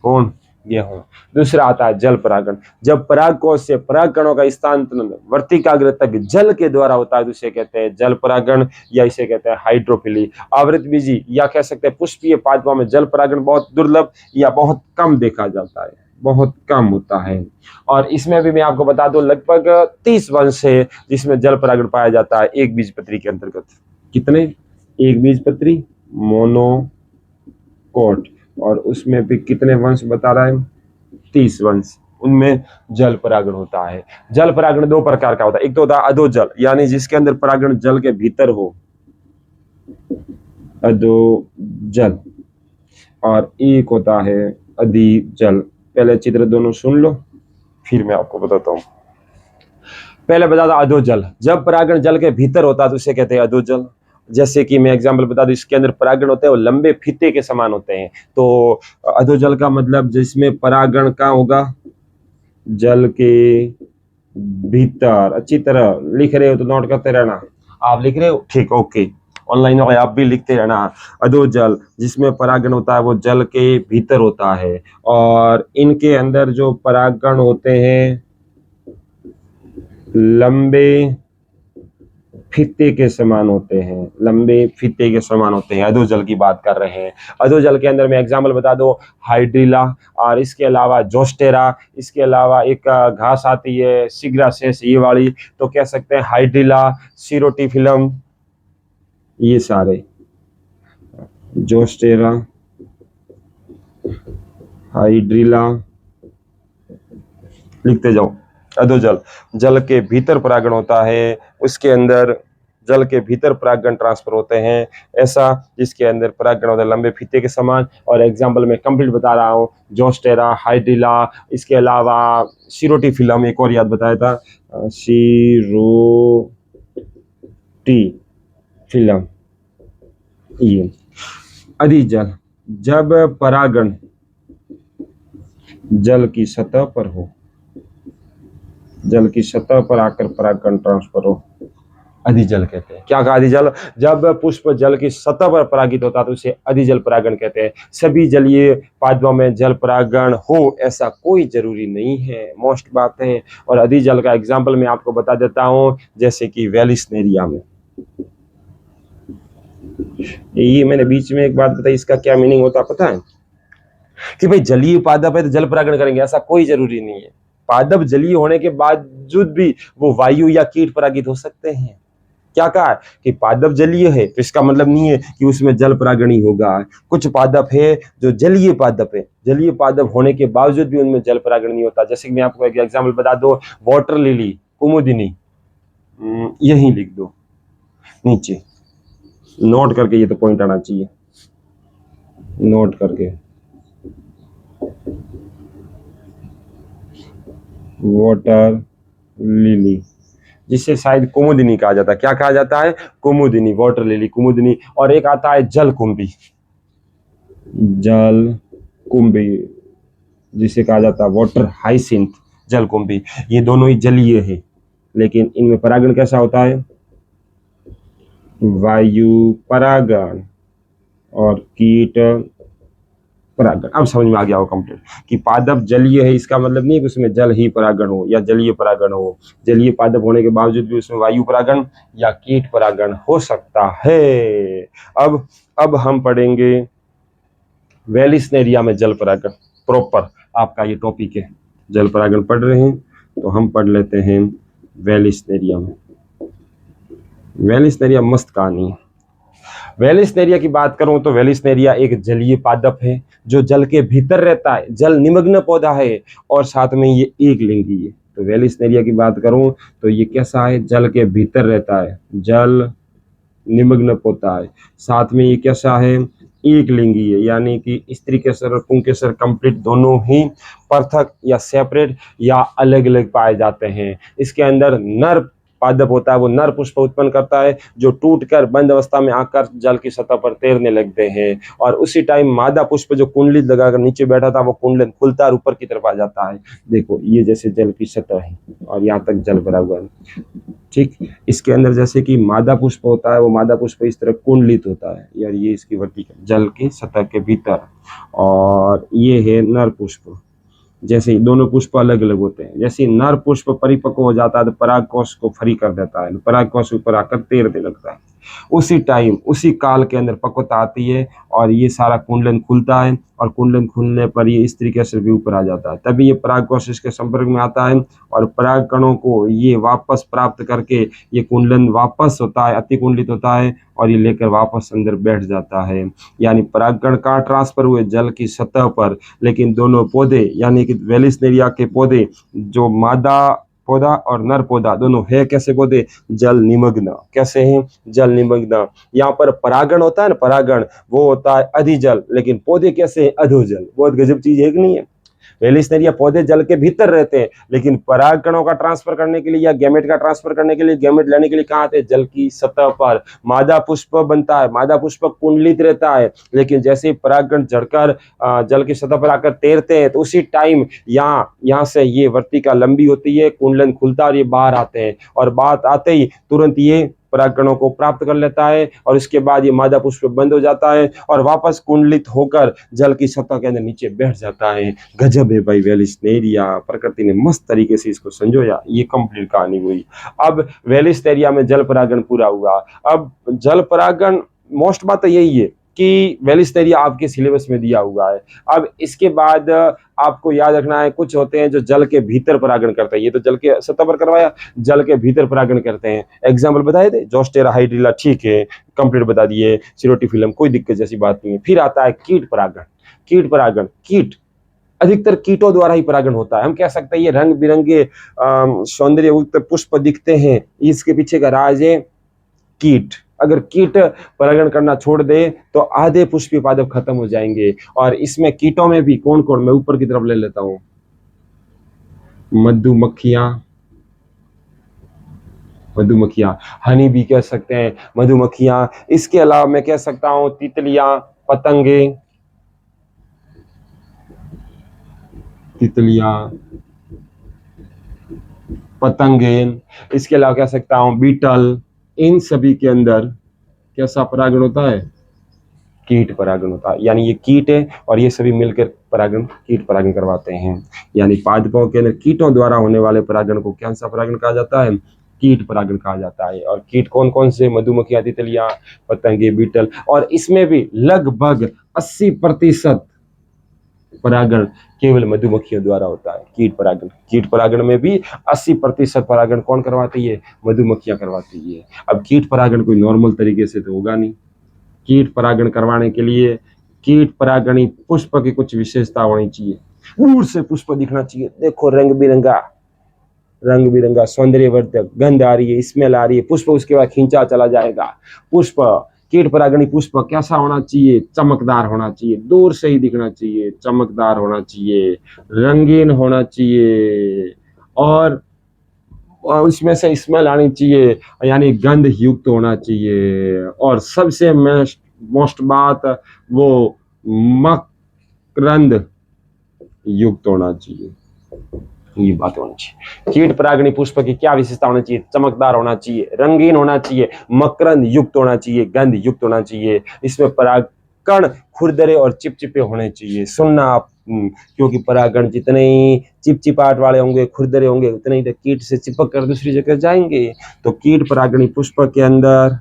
कौन, गेहूं। दूसरा आता है जल परागण, जब परागकोश से परागकणों का स्थानांतरण वर्तिकाग्र तक जल के द्वारा होता है तो इसे कहते हैं जल परागण, या इसे कहते हैं हाइड्रोफिली। आवृतबीजी या कह सकते हैं पुष्पीय पादपों में जल परागण बहुत दुर्लभ या बहुत कम देखा जाता है, बहुत कम होता है। और इसमें भी मैं आपको बता दूं लगभग 30 वंश है जिसमें जल परागण पाया जाता है एक बीजपत्री के अंतर्गत। कितने, एक बीजपत्री मोनोकोट, और उसमें भी कितने वंश बता रहा है, 30 वंश, उनमें जल परागण होता है। जल परागण दो प्रकार का होता है, एक तो होता है अधोजल यानी जिसके अंदर परागण जल के भीतर हो, अधोजल, और एक होता है अधिजल। पहले चित्र दोनों सुन लो फिर मैं आपको बताता हूं। पहले बता था अधोजल, जब परागण जल के भीतर होता है तो उसे कहते हैं अधोजल। जैसे कि मैं एग्जांपल बता दूं, इसके अंदर परागण होते हैं वो लंबे फीते के समान होते हैं। तो अधोजल का मतलब जिसमें परागण का होगा जल के भीतर। अच्छी तरह लिख रहे हो तो नोट करते रहना, आप लिख रहे हो ठीक, ओके, ऑनलाइन हो आप भी लिखते रहना। अधोजल जिसमें परागण होता है वो जल के भीतर होता है, और इनके अंदर जो परागण होते हैं लंबे फीते के समान होते हैं, लंबे फीते के समान होते हैं। अधोजल की बात कर रहे हैं। अधोजल के अंदर मैं एग्जांपल बता दो हाइड्रिला, और इसके अलावा जोस्टेरा, इसके अलावा एक घास आती है सिग्रासेस ये वाली, तो कह सकते हैं हाइड्रिला, सीरोटिफिलम, ये सारे जोस्टेरा, हाइड्रिला, लिखते जाओ। अधोजल जल के भीतर परागण होता है, उसके अंदर जल के भीतर परागकण ट्रांसफर होते हैं, ऐसा जिसके अंदर परागकण होते हैं लंबे फीते के समान। और एग्जाम्पल मैं कंप्लीट बता रहा हूँ, जोस्टेरा, हाइड्रिला, इसके अलावा सीरोटिफिलम, एक और याद बताया था, सीरोटिफिलम। ये अधिजल, जब परागण जल की सतह पर हो, जल की सतह पर आकर परागकण ट्रांसफर हो, अधिजल कहते हैं। क्या कहा? अधिजल। जब पुष्प जल की सतह पर परागित होता है तो उसे अधिजल परागण कहते हैं। सभी जलीय पादपों में जल परागण हो ऐसा कोई जरूरी नहीं है, मोस्ट बात है। और अधिजल का एग्जाम्पल मैं आपको बता देता हूं, जैसे कि वेलिस्नेरिया में। ये मैंने बीच में एक बात बताई, इसका क्या मीनिंग होता पता है? कि भाई जलीय पादप है तो जल परागण करेंगे, ऐसा कोई जरूरी नहीं है। पादप जलीय होने के बावजूद भी वो वायु या कीट परागित हो सकते हैं। क्या कहा कि पादप जलीय है तो इसका मतलब नहीं है कि उसमें जल परागण ही होगा। कुछ पादप है जो जलीय पादप है, जलीय पादप होने के बावजूद भी उनमें जल परागण नहीं होता। जैसे कि मैं आपको एक एग्जांपल बता दो, वाटर लिली, कुमुदिनी, यही लिख दो नीचे, नोट करके, ये तो पॉइंट आना चाहिए, नोट करके, वाटर लिली, जिसे शायद कुमुदिनी कहा जाता है। क्या कहा जाता है? कुमुदिनी, वाटर लिली, कुमुदिनी। और एक आता है जल कुंभी, जल कुंभी, जिसे कहा जाता है वाटर हाइसिंथ, जल कुंभी। ये दोनों ही जलीय है, लेकिन इनमें परागण कैसा होता है? वायु परागण और कीट परागण। अब समझ में आ गया हो कंप्लीट कि पादप जलीय है, इसका मतलब नहीं कि उसमें जल ही परागण हो या जलीय परागण हो। जलीय पादप होने के बावजूद भी उसमें वायु परागण या कीट परागण हो सकता है। अब हम पढ़ेंगे वेलिस्नेरिया में जल परागण। प्रॉपर आपका ये टॉपिक है, जल परागण पढ़ रहे हैं तो हम पढ़ लेते हैं वेलिस्नेरिया में। वेलिस्नेरिया मस्त कहानी है। वेलिस्नेरिया की बात करूं तो वेलिस्नेरिया एक जलीय पादप है जो जल के भीतर रहता है, जल निमग्न पौधा है और साथ में ये एक लिंगी है। तो वेलिस्नेरिया की बात करूं तो ये कैसा है? जल के भीतर रहता है, जल निमग्न पौधा है, साथ में ये कैसा है? एक लिंगी है, यानी कि स्त्री केसर और पुंकेसर कंप्लीट दोनों ही पृथक या सेपरेट या अलग अलग पाए जाते हैं। इसके अंदर नर पादप होता है, वो नर पुष्प उत्पन्न करता है जो टूटकर बंद अवस्था में आकर जल की सतह पर तैरने लगते हैं। और उसी टाइम मादा पुष्प जो कुंडलित लगाकर नीचे बैठा था वो कुंडलित खुलता और ऊपर की तरफ आ जाता है। देखो ये जैसे जल की सतह है और यहाँ तक जल भरा हुआ है, ठीक। इसके अंदर जैसे कि मादा पुष्प होता है, वो मादा पुष्प इस तरह कुंडलित होता है, यार ये इसकी वर्टिकल जल की सतह के भीतर। और ये है नर पुष्प। जैसे दोनों पुष्प अलग अलग होते हैं, जैसे नर पुष्प परिपक्व हो जाता है तो परागकोश को फ्री कर देता है, परागकोश ऊपर आकर तैरने लगता है। उसी टाइम उसी काल के अंदर पक्वता आती है और ये सारा कुंडलन खुलता है और कुंडलन खुलने पर ये इस तरीके से भी ऊपर आ जाता है। तभी ये परागकोश इसके संपर्क में आता है और पराग कणों को ये वापस प्राप्त करके ये कुंडलन वापस होता है, अतिकुंडलित होता है और ये लेकर वापस अंदर बैठ जाता है। यानी परागकण का ट्रांसफर हुए जल की सतह पर, लेकिन दोनों पौधे यानी कि वेलिस्नेरिया के पौधे, जो मादा पौधा और नर पौधा दोनों है कैसे पौधे? जल निमग्न। कैसे हैं? जल निमग्न। यहाँ पर परागण होता है ना, परागण वो होता है अधिजल, लेकिन पौधे कैसे हैं? अधोजल। बहुत गजब चीज है कि नहीं है? वेलिस्नेरिया पौधे जल के भीतर रहते हैं, लेकिन पराग कणों का ट्रांसफर करने के लिए या गैमेट का ट्रांसफर करने के लिए, गैमेट लेने के लिए कहाँ आते हैं? जल की सतह पर। मादा पुष्प बनता है, मादा पुष्प कुंडलित रहता है, लेकिन जैसे ही परागकण झड़कर जल की सतह पर आकर तैरते हैं तो उसी टाइम यहाँ से ये वर्तिका लंबी होती है, कुंडलन खुलता है और ये बाहर आते हैं और बात आते ही तुरंत ये परागकणों को प्राप्त कर लेता है और इसके बाद ये मादा पुष्प बंद हो जाता है और वापस कुंडलित होकर जल की सतह के अंदर नीचे बैठ जाता है। गजब है भाई वेलिस्नेरिया, प्रकृति ने मस्त तरीके से इसको संजोया। ये कंप्लीट कहानी हुई। अब वेलिस्नेरिया में जल परागण पूरा हुआ। अब जल परागण मोस्ट बात तो यही है कि वेलिस्नेरिया आपके सिलेबस में दिया हुआ है। अब इसके बाद आपको याद रखना है, कुछ होते हैं जो जल के भीतर परागण करते हैं। ये तो जल के सतह पर करवाया, जल के भीतर परागण करते हैं। एग्जाम्पल बताए थे, जोस्टेरा, हाइड्रिला, ठीक है कंप्लीट बता दिए, सीरोटिफिलम, कोई दिक्कत जैसी बात नहीं है। फिर आता है कीट परागण। कीट परागण, कीट अधिकतर कीटों द्वारा ही परागण होता है। हम कह सकते हैं ये रंग बिरंगे सौंदर्य युक्त पुष्प दिखते हैं, इसके पीछे का राज है कीट, अगर कीट परागण करना छोड़ दे तो आधे पुष्पीय पादप खत्म हो जाएंगे। और इसमें कीटों में भी कौन कौन, मैं ऊपर की तरफ ले लेता हूं, मधुमक्खियां, मधुमक्खियां, हनी भी कह सकते हैं, मधुमक्खियां, इसके अलावा मैं कह सकता हूं तितलियां, पतंगे, तितलियां, पतंगे, इसके अलावा कह सकता हूं बीटल। इन सभी के अंदर कैसा परागण होता है, कीट परागण होता है। यानी ये कीट है और ये सभी मिलकर परागण, कीट परागण करवाते हैं। यानी पादपों के अंदर कीटों द्वारा होने वाले परागण को कौन सा परागण कहा जाता है, कीट परागण कहा जाता है। और कीट कौन कौन से, मधुमक्खियां, तितलियां, पतंगे, बीटल। और इसमें भी लगभग 80% परागण केवल मधुमक्खियों द्वारा होता है, कीट परागण। कीट परागण में भी 80% परागण कौन करवाती है, मधुमक्खियां करवाती है। अब कीट परागण कोई नॉर्मल तरीके से तो होगा नहीं। कीट परागण करवाने के लिए कीट परागणी पुष्प की कुछ विशेषता होनी चाहिए। दूर से पुष्प दिखना चाहिए, देखो रंग बिरंगा, रंग बिरंगा, सौंदर्यवर्धक, गंध आ रही है, स्मेल आ रही है, पुष्प उसके बाद खींचा चला जाएगा। पुष्प, कीट परागणी पुष्प कैसा होना चाहिए, चमकदार होना चाहिए, दूर से ही दिखना चाहिए, चमकदार होना चाहिए, रंगीन होना चाहिए, और उसमें से स्मेल आनी चाहिए, यानी गंध युक्त होना चाहिए। और सबसे मोस्ट बात, वो मकरंद युक्त होना चाहिए। ये बात होनी चाहिए। कीट परागणी पुष्प की क्या विशेषता होनी चाहिए, चमकदार होना चाहिए, रंगीन होना चाहिए, मकरंद युक्त होना चाहिए, गंध युक्त होना चाहिए। इसमें परागकण खुरदरे और चिपचिपे होने चाहिए। सुनना आप, क्योंकि परागण जितने ही चिपचिपाहट वाले होंगे, खुरदरे होंगे, उतने ही कीट से चिपक कर दूसरी जगह जाएंगे। तो कीट परागणी पुष्प के अंदर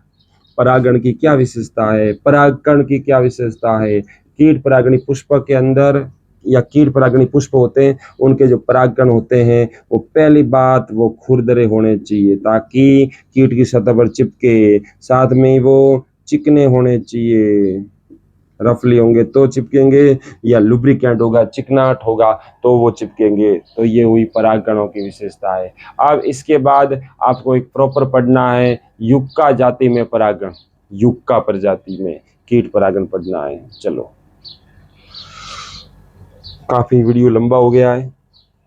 परागण की क्या विशेषता है, परागकण की क्या विशेषता है। कीट परागणी पुष्प के अंदर या कीट परागणी पुष्प होते हैं, उनके जो परागकण होते हैं वो, पहली बात, वो खुरदरे होने चाहिए ताकि कीट की सतह पर चिपके। साथ में वो चिकने होने चाहिए, रफली होंगे तो चिपकेंगे, या लुब्रिकेंट होगा, चिकनाट होगा तो वो चिपकेंगे। तो ये हुई परागकणों की विशेषता है। अब इसके बाद आपको एक प्रॉपर पढ़ना है युक्का जाति में परागण, युक्का प्रजाति में कीट परागण पढ़ना है। चलो, काफ़ी वीडियो लंबा हो गया है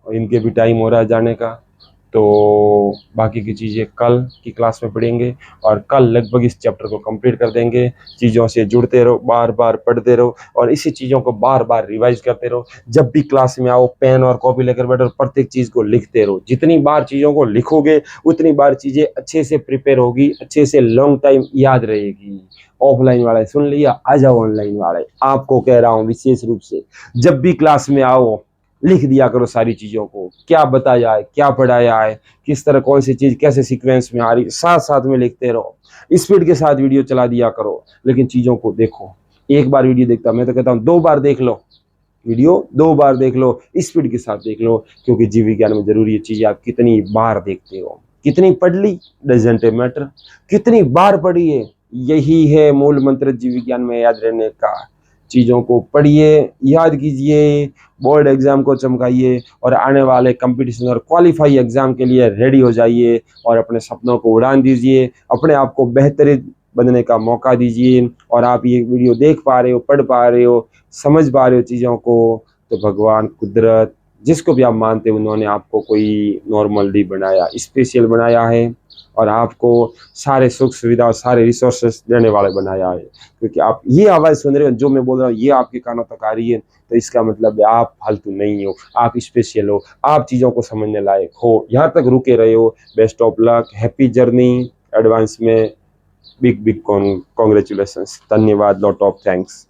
और इनके भी टाइम हो रहा है जाने का, तो बाकी की चीज़ें कल की क्लास में पढ़ेंगे और कल लगभग इस चैप्टर को कंप्लीट कर देंगे। चीज़ों से जुड़ते रहो, बार बार पढ़ते रहो और इसी चीज़ों को बार बार रिवाइज करते रहो। जब भी क्लास में आओ पेन और कॉपी लेकर बैठो और प्रत्येक चीज़ को लिखते रहो। जितनी बार चीज़ों को लिखोगे उतनी बार चीज़ें अच्छे से प्रिपेयर होगी, अच्छे से लॉन्ग टाइम याद रहेगी। ऑफलाइन वाले सुन लिया, आ जाओ ऑनलाइन वाले, आपको कह रहा हूँ विशेष रूप से, जब भी क्लास में आओ लिख दिया करो सारी चीज़ों को, क्या बताया है, क्या पढ़ाया है, किस तरह कौन सी चीज़ कैसे सीक्वेंस में आ रही, साथ साथ में लिखते रहो। स्पीड के साथ वीडियो चला दिया करो, लेकिन चीज़ों को देखो। एक बार वीडियो देखता, मैं तो कहता हूँ 2 बार देख लो वीडियो, 2 बार देख लो, स्पीड के साथ देख लो, क्योंकि जीव विज्ञान में जरूरी है चीज़ें आप कितनी बार देखते हो। कितनी पढ़ ली डजंट मैटर, कितनी बार पढ़ी है, यही है मूल मंत्र जीव विज्ञान में याद रहने का। चीज़ों को पढ़िए, याद कीजिए, बोर्ड एग्जाम को चमकाइए और आने वाले कंपटीशन और क्वालिफाई एग्जाम के लिए रेडी हो जाइए और अपने सपनों को उड़ान दीजिए, अपने आप को बेहतरीन बनने का मौका दीजिए। और आप ये वीडियो देख पा रहे हो, पढ़ पा रहे हो, समझ पा रहे हो चीज़ों को, तो भगवान, कुदरत, जिसको भी आप मानते हो, उन्होंने आपको कोई नॉर्मल नहीं बनाया, स्पेशल बनाया है और आपको सारे सुख सुविधा और सारे रिसोर्सेस देने वाले बनाया है। क्योंकि आप ये आवाज़ सुन रहे हो, जो मैं बोल रहा हूँ ये आपके कानों तक आ रही है, तो इसका मतलब है आप फालतू नहीं हो, आप स्पेशल हो, आप चीज़ों को समझने लायक हो, यहाँ तक रुके रहे हो। Best of luck, happy journey, advance में बिग बिग कॉन्ग्रेचुलेशंस, धन्यवाद, लॉट ऑफ थैंक्स।